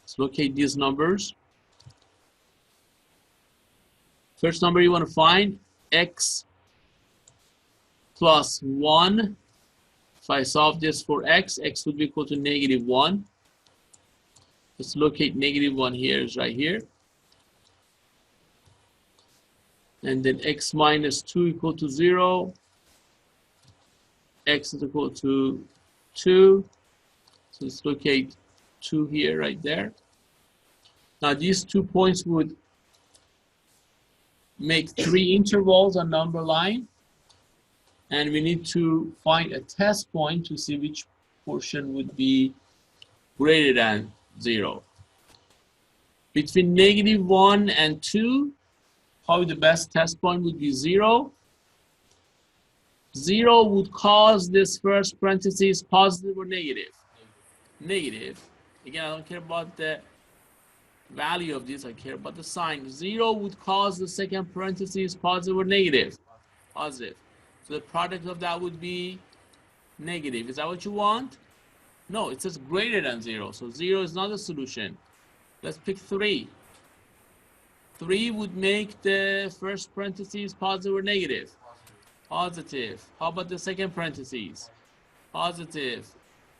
Let's locate these numbers. First number you want to find, x plus 1. If I solve this for x, x would be equal to -1. Let's locate -1 here, is right here. And then x minus 2 equal to 0. X is equal to 2. So let's locate 2 here, right there. Now these 2 points would make 3 intervals on number line. And we need to find a test point to see which portion would be greater than 0. Between -1 and 2, probably the best test point would be 0. 0 would cause this first parentheses positive or negative? Negative. Again, I don't care about the value of this, I care about the sign. 0 would cause the second parentheses positive or negative? Positive. So the product of that would be negative. Is that what you want? No, it says greater than 0. So 0 is not a solution. Let's pick 3. 3 would make the first parentheses positive or negative? Positive. How about the second parentheses? Positive.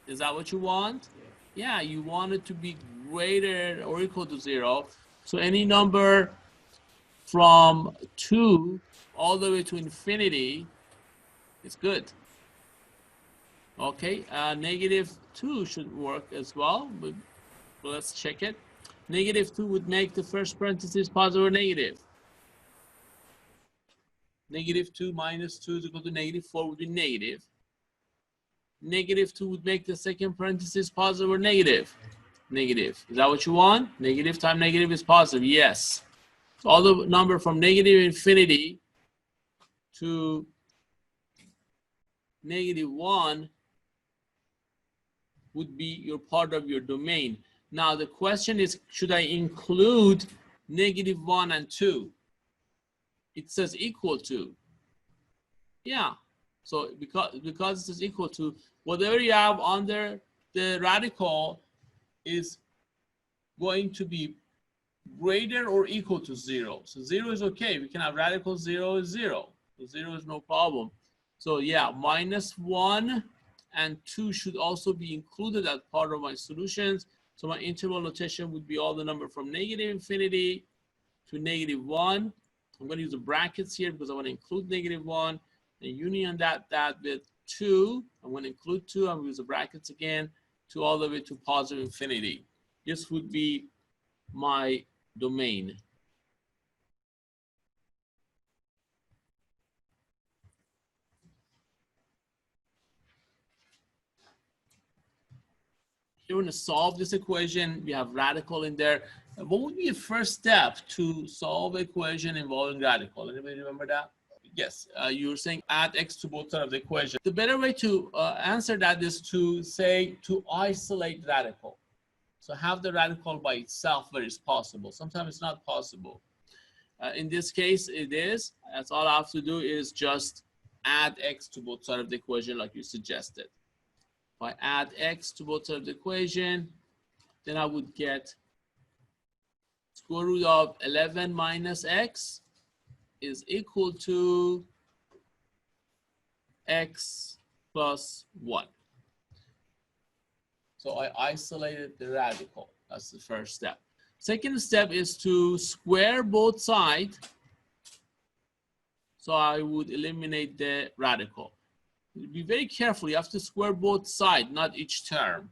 Is that what you want? Yeah, you want it to be greater or equal to 0. So any number from 2 all the way to infinity is good. Okay, -2 should work as well, but let's check it. -2 would make the first parentheses positive or negative? -2 minus 2 is equal to -4 would be negative. -2 would make the second parentheses positive or negative? Negative. Is that what you want? Negative times negative is positive. Yes. So all the number from -infinity to -1 would be your part of your domain. Now the question is, should I include -1 and 2? It says equal to. Yeah. So because it says equal to, whatever you have under the radical is going to be greater or equal to 0. So 0 is okay. We can have radical 0 is 0. So 0 is no problem. So yeah, -1 and 2 should also be included as part of my solutions. So my interval notation would be all the number from -infinity to -1. I'm going to use the brackets here because I want to include -1. And union that with 2. I'm going to include 2. I'm going to use the brackets again to all the way to positive infinity. This would be my domain. You're going to solve this equation. We have radical in there. What would be a first step to solve an equation involving radical? Anybody remember that? Yes, you were saying add x to both sides of the equation. The better way to answer that is to say to isolate radical. So have the radical by itself where it's possible. Sometimes it's not possible. In this case, it is. That's all I have to do is just add x to both sides of the equation like you suggested. If I add x to both sides of the equation, then I would get square root of 11 minus x is equal to x plus 1. So I isolated the radical. That's the first step. Second step is to square both sides. So I would eliminate the radical. Be very careful. You have to square both sides, not each term.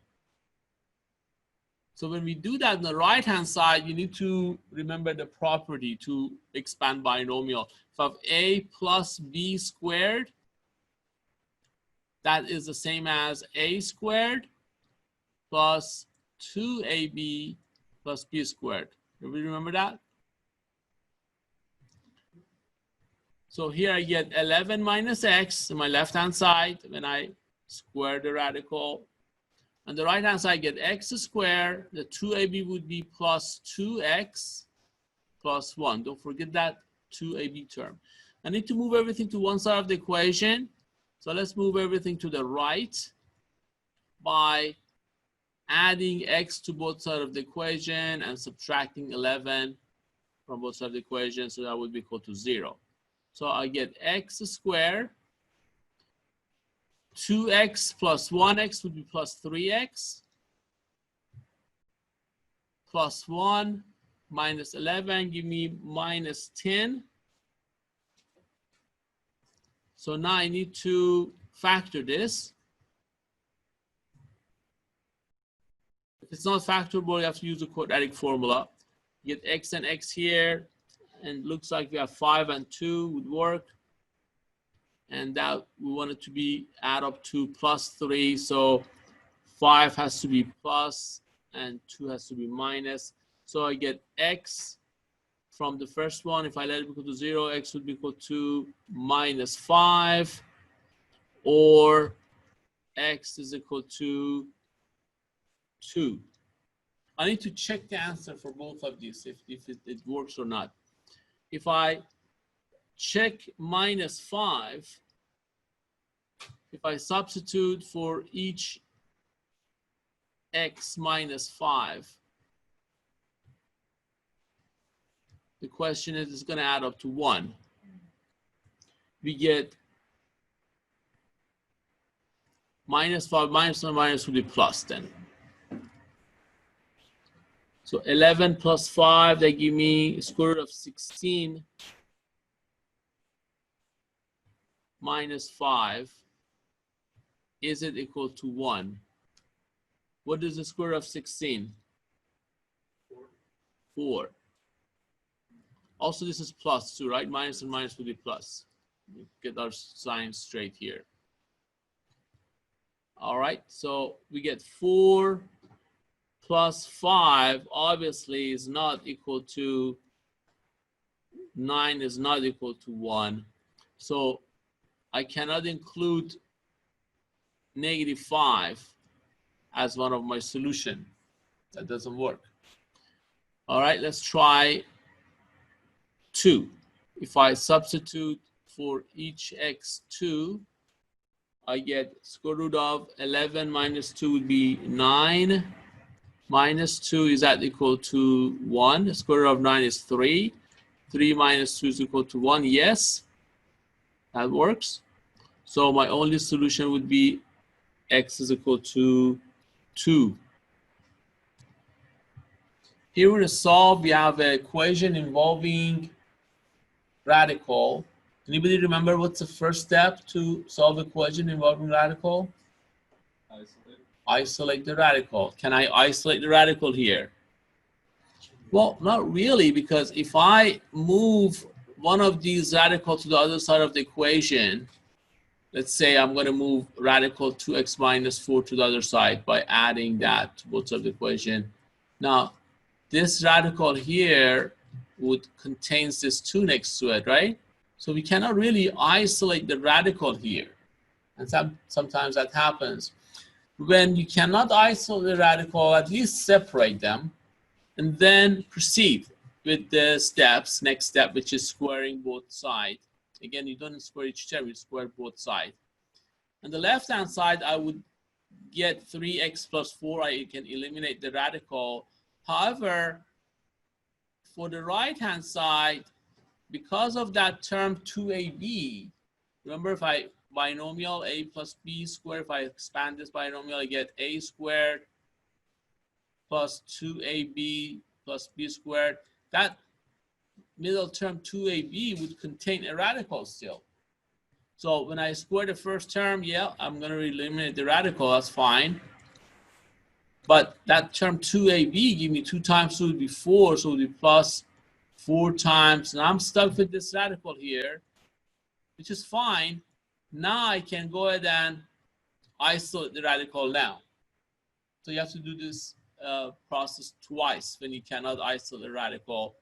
So when we do that on the right-hand side, you need to remember the property to expand binomial. If I have a plus b squared, that is the same as a squared plus 2ab plus b squared. Everybody remember that? So here I get 11 minus x on my left-hand side when I square the radical. On the right-hand side, I get x squared. The 2ab would be plus 2x plus 1. Don't forget that 2ab term. I need to move everything to one side of the equation. So let's move everything to the right by adding x to both sides of the equation and subtracting 11 from both sides of the equation. So that would be equal to 0. So I get x squared. 2x plus 1x would be plus 3x. Plus 1 minus 11 give me minus 10. So now I need to factor this. If it's not factorable, you have to use the quadratic formula. You get x and x here, and it looks like we have 5 and 2 would work. And that we want it to be add up to plus 3. So 5 has to be plus and 2 has to be minus. So I get x from the first one. If I let it equal to 0, x would be equal to minus 5, or x is equal to 2. I need to check the answer for both of these if it works or not. If I check minus 5, if I substitute for each x minus 5, the question is, it's going to add up to 1. We get minus 5 minus 1 minus will be plus then. So 11 plus 5, they give me square root of 16 minus 5. Is it equal to 1? What is the square root of 16? 4. Also, this is plus 2, right? Minus and minus will be plus. Get our signs straight here. All right, so we get 4 plus 5 obviously is not equal to 9, is not equal to 1. So I cannot include negative 5 as one of my solution. That doesn't work. All right, let's try 2. If I substitute for each x2, I get square root of 11 minus 2 would be 9. Minus 2 is that equal to 1. The square root of 9 is 3. 3 minus 2 is equal to 1. Yes, that works. So my only solution would be x is equal to 2. Here we're to solve, we have an equation involving radical. Anybody remember what's the first step to solve equation involving radical? Isolate the radical. Can I isolate the radical here? Well, not really, because if I move one of these radicals to the other side of the equation, let's say I'm going to move radical 2x minus 4 to the other side by adding that to both sides of the equation. Now, this radical here would contains this 2 next to it, right? So we cannot really isolate the radical here. And sometimes that happens. When you cannot isolate the radical, at least separate them and then proceed with the steps, next step, which is squaring both sides. Again, you don't square each term, you square both sides. On the left-hand side, I would get 3x plus 4. I can eliminate the radical. However, for the right-hand side, because of that term 2ab, remember if I binomial a plus b squared, if I expand this binomial, I get a squared plus 2ab plus b squared. That middle term 2ab would contain a radical still. So when I square the first term, yeah, I'm going to eliminate the radical. That's fine. But that term 2ab give me 2 times 2 would be 4, so it would be plus 4 times. And I'm stuck with this radical here, which is fine. Now I can go ahead and isolate the radical now. So you have to do this process twice when you cannot isolate the radical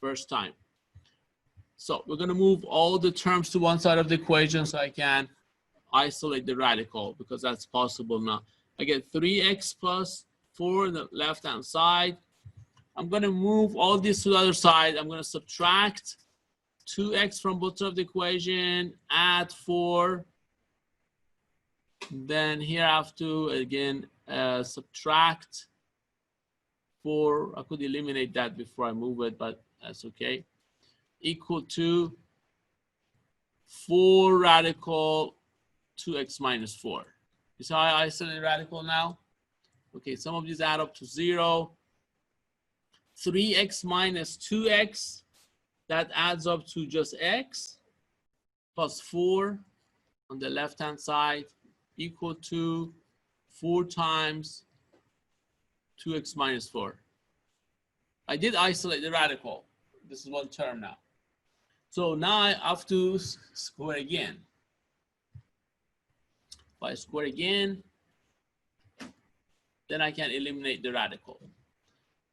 first time. So we're going to move all the terms to one side of the equation so I can isolate the radical, because that's possible now. I get 3x plus 4 on the left-hand side. I'm going to move all this to the other side. I'm going to subtract 2x from both sides of the equation, add 4. Then here I have to, again, subtract 4. I could eliminate that before I move it, but that's okay. Equal to 4 radical 2x minus 4. You see how I isolate the radical now? Okay, some of these add up to 0. 3x minus 2x, that adds up to just x plus 4 on the left-hand side, equal to 4 times 2x minus 4. I did isolate the radical. This is one term now. So now I have to square again. If I square again, then I can eliminate the radical.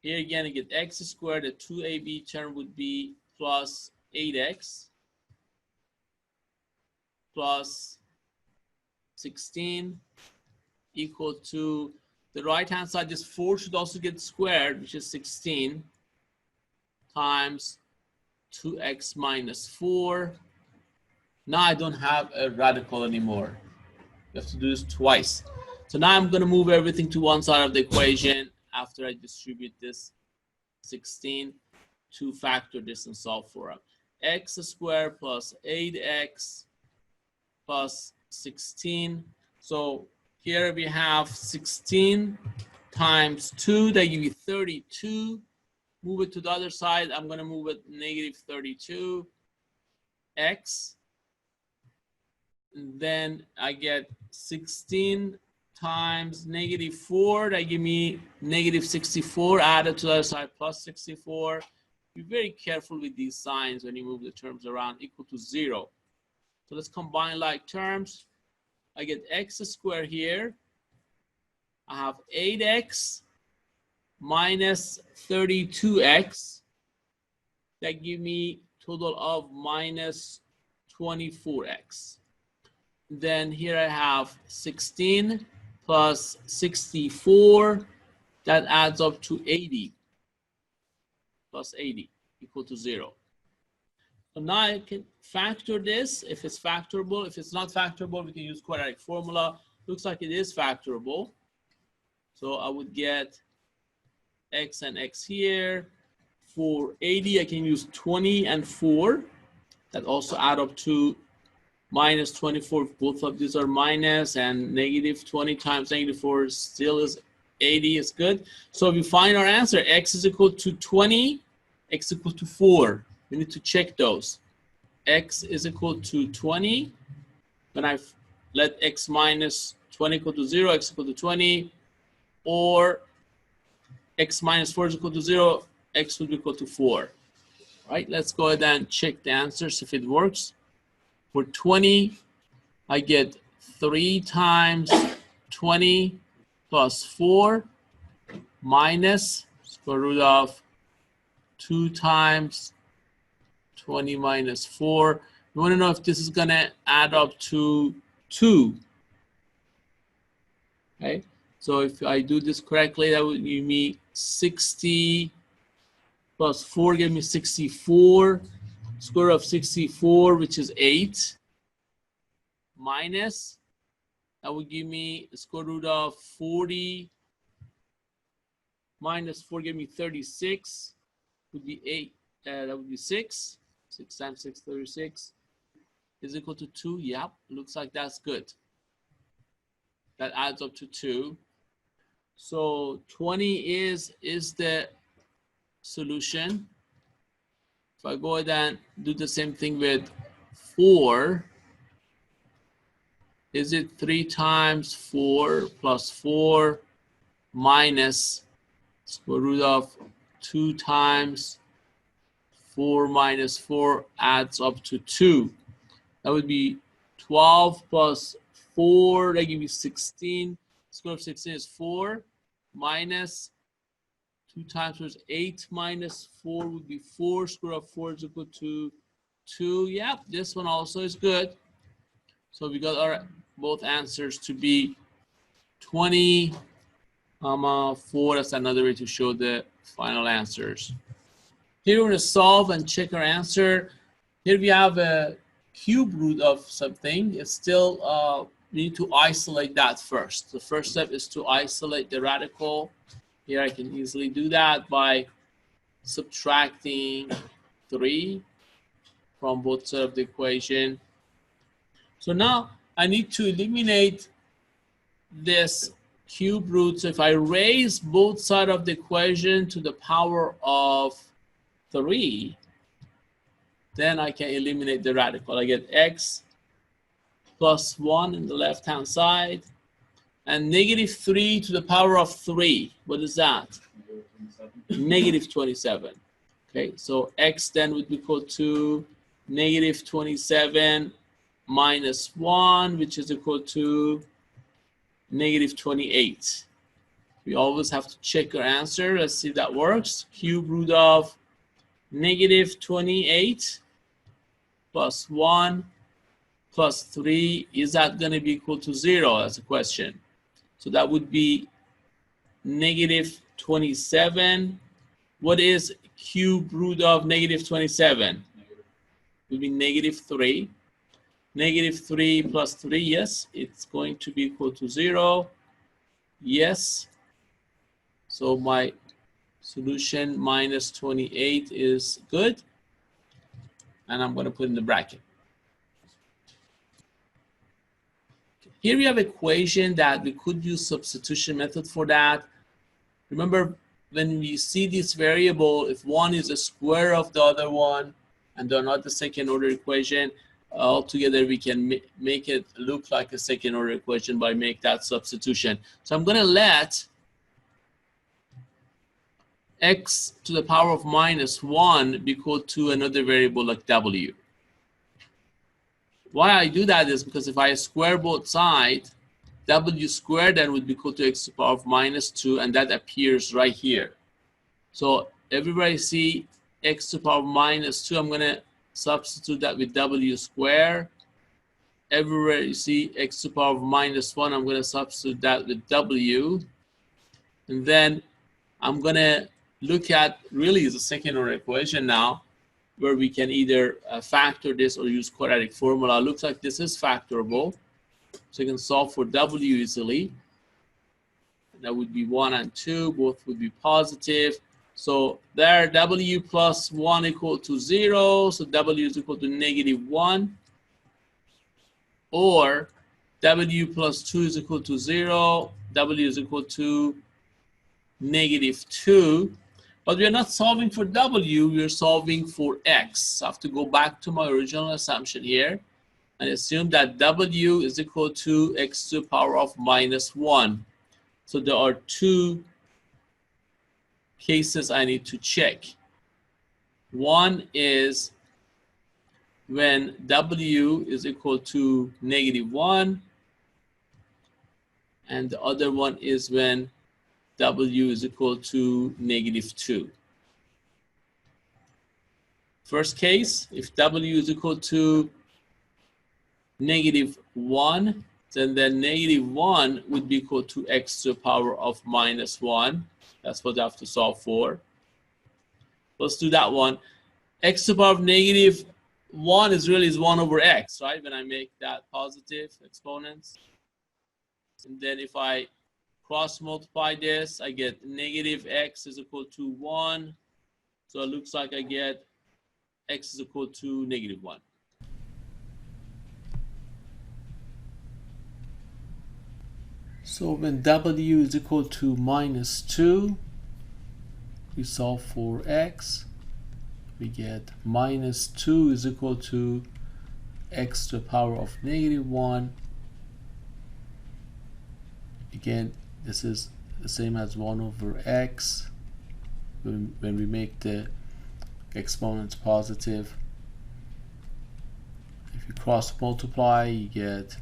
Here again, I get x squared. The 2ab term would be plus 8x plus 16 equal to the right-hand side. This 4 should also get squared, which is 16 times 2x minus 4. Now I don't have a radical anymore. You have to do this twice. So now I'm going to move everything to one side of the equation after I distribute this 16 to factor this and solve for it. X squared plus 8x plus 16. So here we have 16 times 2, that give you 32. Move it to the other side. I'm going to move it negative 32 x. And then I get 16 times negative 4. That give me negative 64. Added to the other side plus 64. Be very careful with these signs when you move the terms around. Equal to 0. So let's combine like terms. I get x squared here. I have 8x minus 32x. That give me total of minus 24x. Then here I have 16 plus 64. That adds up to 80 plus 80 equal to 0. So now I can factor this if it's factorable. If it's not factorable, we can use quadratic formula. Looks like it is factorable. So I would get x and x here. For 80, I can use 20 and 4. That also add up to minus 24. Both of these are minus, and negative 20 times negative 4 still is 80 is good. So if we find our answer, x is equal to 20, x equal to 4. We need to check those. X is equal to 20. When I let x minus 20 equal to 0, x equal to 20, or x minus 4 is equal to 0, x would be equal to 4. All right, let's go ahead and check the answers if it works. For 20, I get 3 times 20 plus 4 minus square root of 2 times 20 minus 4. We want to know if this is going to add up to 2. Okay, so if I do this correctly, that would give me 60 plus 4 give me 64. Square root of 64, which is 8, minus, that would give me the square root of 40 minus 4 give me 36, would be 8, that would be 6. 6 times 6, 36 is equal to 2. Yep, looks like that's good. That adds up to 2. So 20 is the solution. If I go ahead and do the same thing with 4, is it 3 times 4 plus 4 minus square root of 2 times 4 minus 4 adds up to 2. That would be 12 plus 4, that gives me 16. Square root of 16 is 4 minus 2 times 4 is 8 minus 4 would be 4. Square root of 4 is equal to 2. Yep, this one also is good. So we got our both answers to be 20, 4. That's another way to show the final answers. Here we're going to solve and check our answer. Here we have a cube root of something. It's still, we need to isolate that first. The first step is to isolate the radical. Here I can easily do that by subtracting 3 from both sides of the equation. So now I need to eliminate this cube root. So if I raise both sides of the equation to the power of 3, then I can eliminate the radical. I get x plus 1 in the left-hand side, and negative 3 to the power of 3. What is that? Negative 27. Okay, so x then would be equal to negative 27 minus 1, which is equal to negative 28. We always have to check our answer. Let's see if that works. Cube root of negative 28 plus 1 plus 3, is that going to be equal to 0? That's a question. So that would be negative 27. What is cube root of negative 27? It would be negative 3. Negative 3 plus 3, yes, it's going to be equal to 0. Yes. So my solution minus 28 is good. And I'm going to put in the bracket. Here we have an equation that we could use substitution method for that. Remember, when we see this variable, if one is a square of the other one, and they're not the second order equation, altogether we can make it look like a second order equation by make that substitution. So I'm going to let x to the power of minus 1 be equal to another variable like w. Why I do that is because if I square both sides, w squared then would be equal to x to the power of minus 2, and that appears right here. So everywhere I see x to the power of minus 2, I'm going to substitute that with w squared. Everywhere you see x to the power of minus 1, I'm going to substitute that with w. And then I'm going to look at, really is a second order equation now, where we can either factor this or use quadratic formula. Looks like this is factorable. So you can solve for w easily. That would be 1 and 2, both would be positive. So there, w plus 1 equal to 0, so w is equal to negative 1. Or w plus 2 is equal to 0, w is equal to negative 2. But we are not solving for w, we are solving for x. So I have to go back to my original assumption here and assume that w is equal to x to the power of minus 1. So there are two cases I need to check. One is when w is equal to negative 1, and the other one is when w is equal to negative 2. First case, if w is equal to negative 1, then the negative 1 would be equal to x to the power of minus 1. That's what I have to solve for. Let's do that one. X to the power of negative 1 is really 1 over x, right? When I make that positive exponents. And then if I cross multiply this, I get negative x is equal to 1. So it looks like I get x is equal to -1. So when w is equal to -2, we solve for x. We get -2 is equal to x to the power of -1. Again, this is the same as 1 over x when we make the exponents positive. If you cross multiply, you get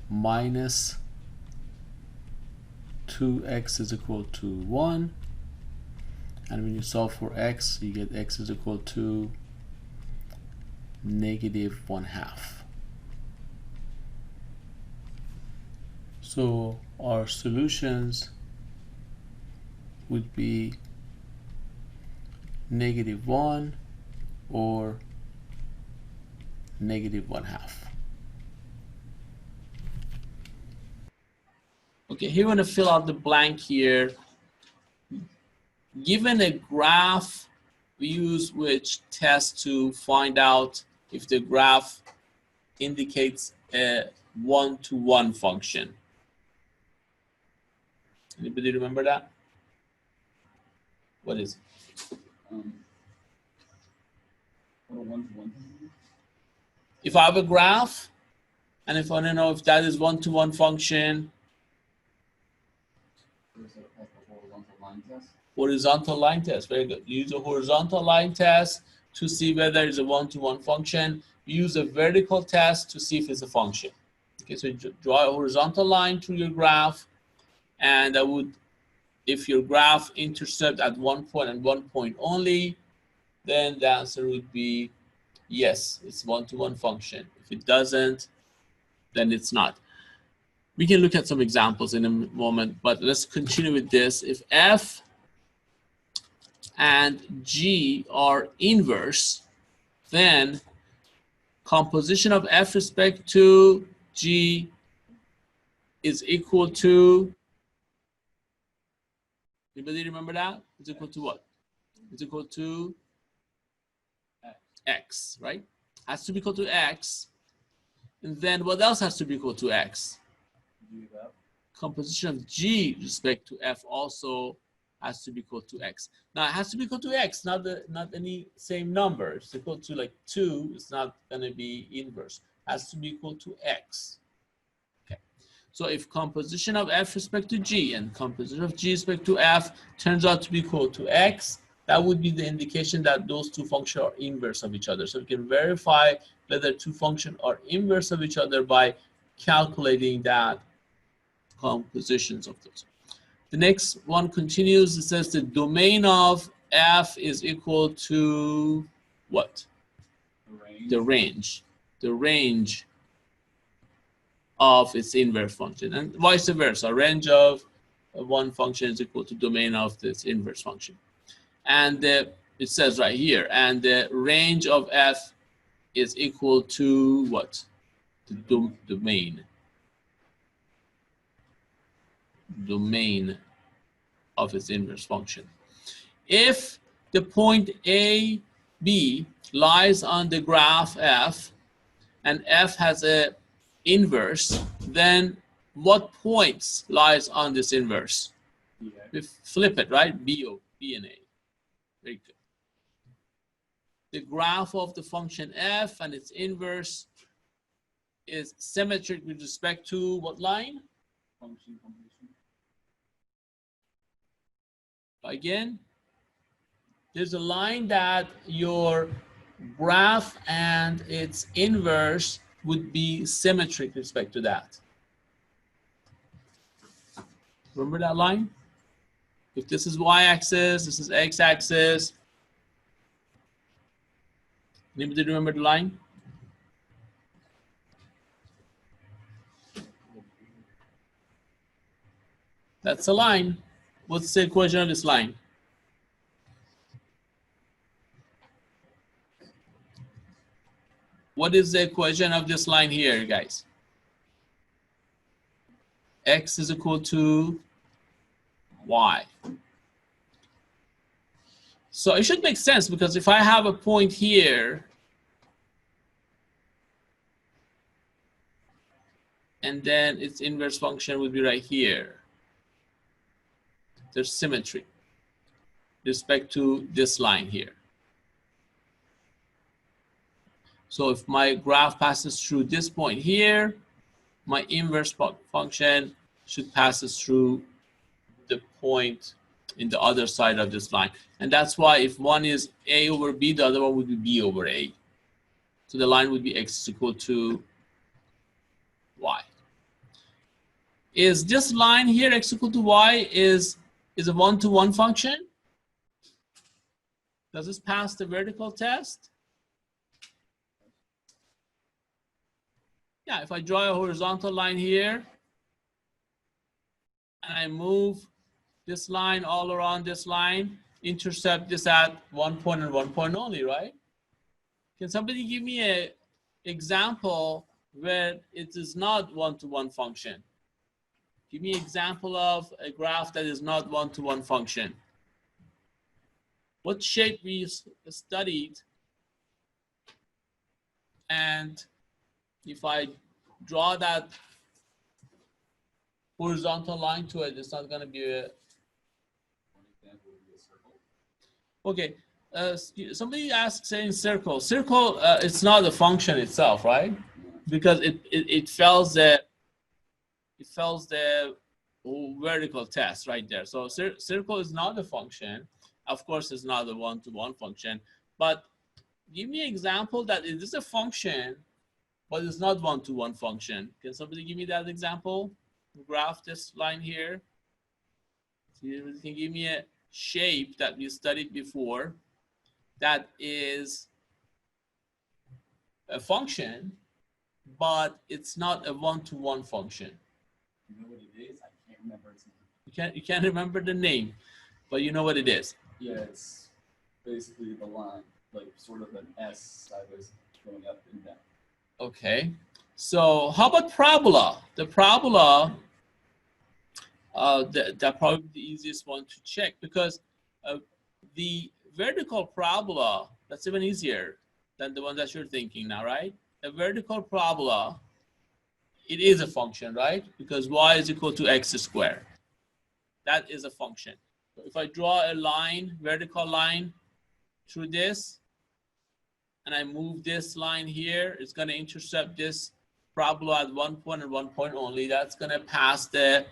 minus 2x is equal to 1, and when you solve for x, you get x is equal to -1/2. So our solutions would be -1 or -1/2. Okay, here we're going to fill out the blank here. Given a graph, we use which test to find out if the graph indicates a one-to-one function. Anybody remember that? What is it? If I have a graph, and if I want to know if that is one-to-one function, horizontal line test, very good. Use a horizontal line test to see whether it's a one-to-one function. Use a vertical test to see if it's a function. Okay, so you draw a horizontal line through your graph, and that would, if your graph intercept at one point and one point only, then the answer would be yes, it's one-to-one function. If it doesn't, then it's not. We can look at some examples in a moment, but let's continue with this. If f and g are inverse, then composition of f respect to g is equal to, anybody remember that? It's equal to what? It's equal to x, right? Has to be equal to x. And then what else has to be equal to x? Composition of g with respect to f also has to be equal to x. Now it has to be equal to x, not any same number. It's equal to like 2, it's not going to be inverse. It has to be equal to x. Okay. So if composition of f respect to g and composition of g respect to f turns out to be equal to x, that would be the indication that those two functions are inverse of each other. So we can verify whether two functions are inverse of each other by calculating that compositions of those. The next one continues. It says the domain of f is equal to what? The range. The range of its inverse function, and vice versa. Range of one function is equal to domain of this inverse function. And it says right here, and the range of f is equal to what? The domain of its inverse function. If the point A, B lies on the graph f, and f has a inverse, then what points lies on this inverse? We flip it, right? B and A. Very good. The graph of the function f and its inverse is symmetric with respect to what line? Function completion. Again, there's a line that your graph and its inverse would be symmetric with respect to that. Remember that line? If this is y-axis, this is x-axis. Anybody remember the line? That's a line. What's the equation of this line? What is the equation of this line here, guys? X is equal to y. So it should make sense, because if I have a point here and then its inverse function would be right here, there's symmetry with respect to this line here. So if my graph passes through this point here, my inverse function should pass through the point in the other side of this line. And that's why if one is a over b, the other one would be b over a. So the line would be x is equal to y. Is this line here x equal to y is a one-to-one function? Does this pass the vertical test? Yeah, if I draw a horizontal line here and I move this line all around this line, intercept this at 1 point and 1 point only, right? Can somebody give me an example where it is not one-to-one function? Give me an example of a graph that is not one-to-one function. What shape we studied, and if I draw that horizontal line to it, it's not going to be a... Okay, somebody asked saying circle. Circle, it's not a function itself, right? Because it fails the vertical test right there. So circle is not a function. Of course, it's not a one-to-one function. But give me an example that it is a function, but it's not one-to-one function. Can somebody give me that example? Graph this line here. See, you can give me a shape that we studied before that is a function, but it's not a one-to-one function. You know what it is? I can't remember its name. You can't remember the name, but you know what it is. Yeah, it's basically the line, like sort of an S sideways going up and down. Okay, so how about parabola? The parabola, that's probably the easiest one to check, because the vertical parabola, that's even easier than the one that you're thinking now, right? A vertical parabola, it is a function, right? Because y is equal to x squared. That is a function. So if I draw a line, vertical line through this, and I move this line here, it's going to intercept this parabola at 1 point and 1 point only. That's going to pass the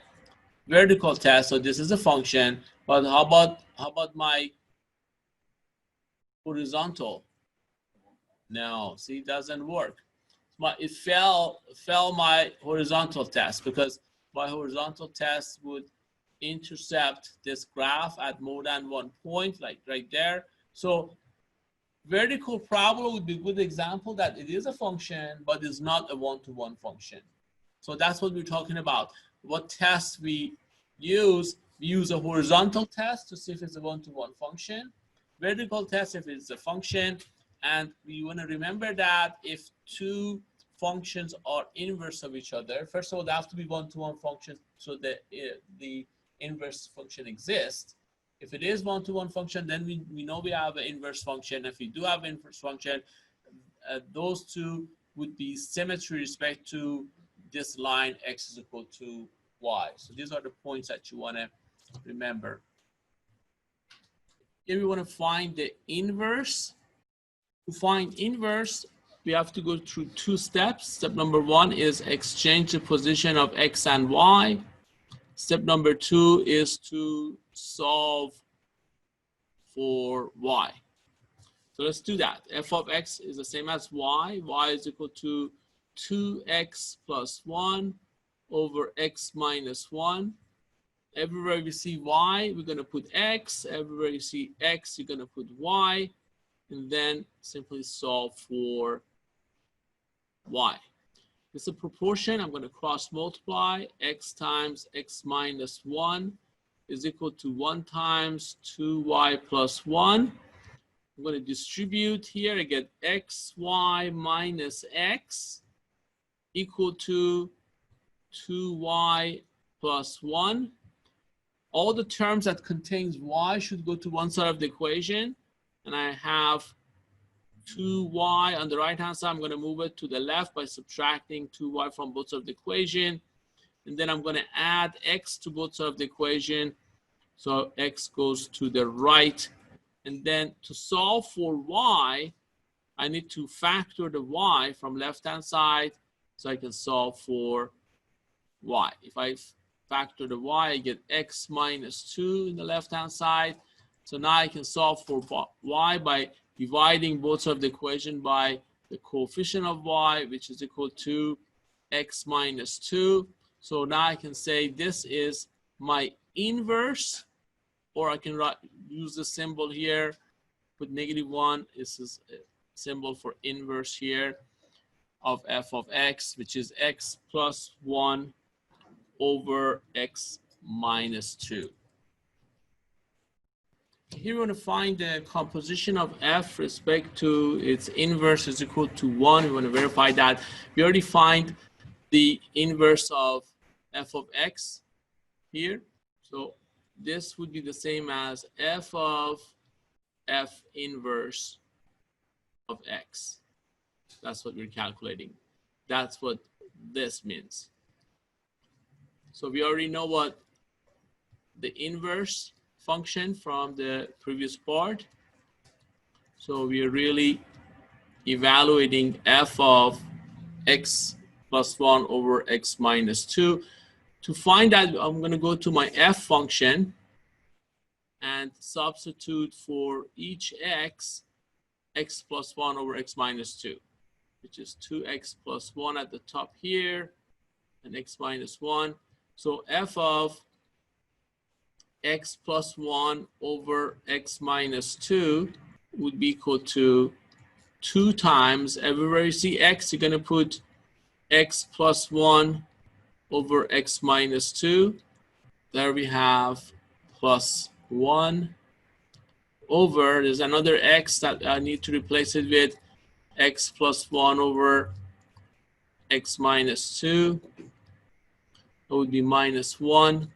vertical test. So this is a function. But how about my horizontal? No, see, it doesn't work. It fell my horizontal test, because my horizontal test would intercept this graph at more than 1 point, like right there. So vertical parabola would be a good example that it is a function, but it's not a one-to-one function. So that's what we're talking about. What tests we use a horizontal test to see if it's a one-to-one function, vertical test if it's a function, and we want to remember that if two functions are inverse of each other, first of all, they have to be one-to-one functions so that the inverse function exists. If it is one-to-one function, then we know we have an inverse function. If we do have an inverse function, those two would be symmetry with respect to this line x is equal to y. So these are the points that you want to remember. If we want to find the inverse, to find inverse, we have to go through 2 steps. Step number 1 is exchange the position of x and y. Step number 2 is to solve for y. So let's do that. F of x is the same as y. Y is equal to 2x plus 1 over x minus 1. Everywhere we see y, we're going to put x. Everywhere you see x, you're going to put y. And then simply solve for y. It's a proportion. I'm going to cross multiply. X times x minus 1 is equal to 1 times 2y plus 1. I'm going to distribute here. I get xy minus x equal to 2y plus 1. all the terms that contains y should go to one side of the equation, and I have 2y on the right hand side. I'm going to move it to the left by subtracting 2y from both sides of the equation, and then I'm going to add x to both sides of the equation, so x goes to the right. And then to solve for y, I need to factor the y from left hand side so I can solve for y. If I factor the y, I get x minus 2 in the left hand side. So now I can solve for y by dividing both sides of the equation by the coefficient of y, which is equal to x minus 2. So now I can say this is my inverse, or I can use the symbol here, put -1. This is a symbol for inverse here of f of x, which is x plus 1 over x minus 2. Here we want to find the composition of f respect to its inverse is equal to 1. We want to verify that. We already find the inverse of f of x here. So this would be the same as f of f inverse of x. That's what we're calculating. That's what this means. So we already know what the inverse function from the previous part. So we are really evaluating f of x plus 1 over x minus 2. To find that, I'm going to go to my f function and substitute for each x plus 1 over x minus 2, which is 2x plus 1 at the top here, and x minus 1. So f of x plus 1 over x minus 2 would be equal to 2 times, everywhere you see x, you're going to put x plus 1 over x minus 2. There we have plus 1 over, there's another x that I need to replace it with, x plus 1 over x minus 2. That would be minus 1.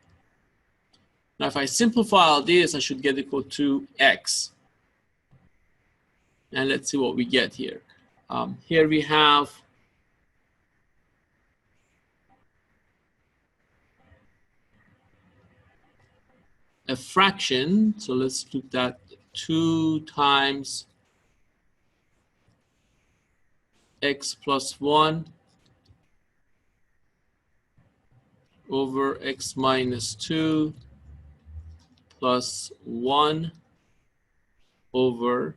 Now if I simplify all this, I should get equal to x. And let's see what we get here. Here we have a fraction. So let's look at 2 times x plus 1 over x minus 2 plus 1 over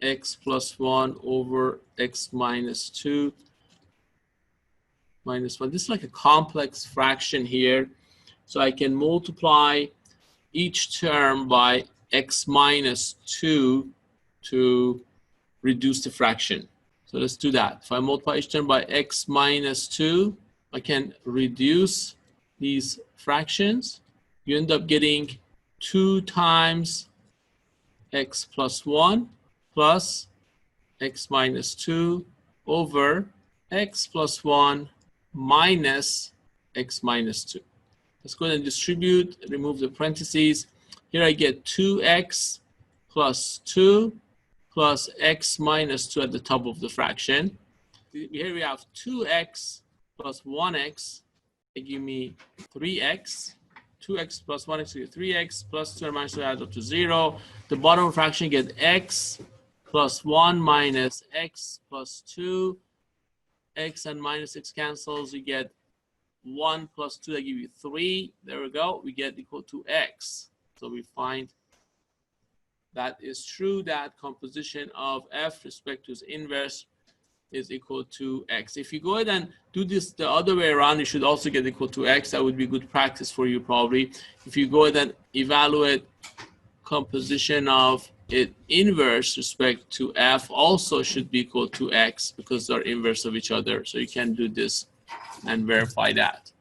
x plus 1 over x minus 2 minus 1. This is like a complex fraction here. So I can multiply each term by x minus 2 to reduce the fraction. So let's do that. If I multiply each term by x minus 2, I can reduce these fractions. You end up getting 2 times x plus 1 plus x minus 2 over x plus 1 minus x minus 2. Let's go ahead and distribute, remove the parentheses. Here I get 2x plus 2 plus x minus 2 at the top of the fraction. Here we have 2x plus 1x. They give me 3x. 2x plus 1x give 3x plus 2 and minus 2 adds up to 0. The bottom fraction get x plus 1 minus x plus 2. X and minus x cancels. You get 1 plus 2, that give you 3. There we go. We get equal to x. So we find that is true, that composition of f respect to its inverse is equal to x. If you go ahead and do this the other way around, you should also get equal to x. That would be good practice for you probably. If you go ahead and evaluate composition of it inverse respect to f, also should be equal to x because they're inverse of each other. So you can do this and verify that.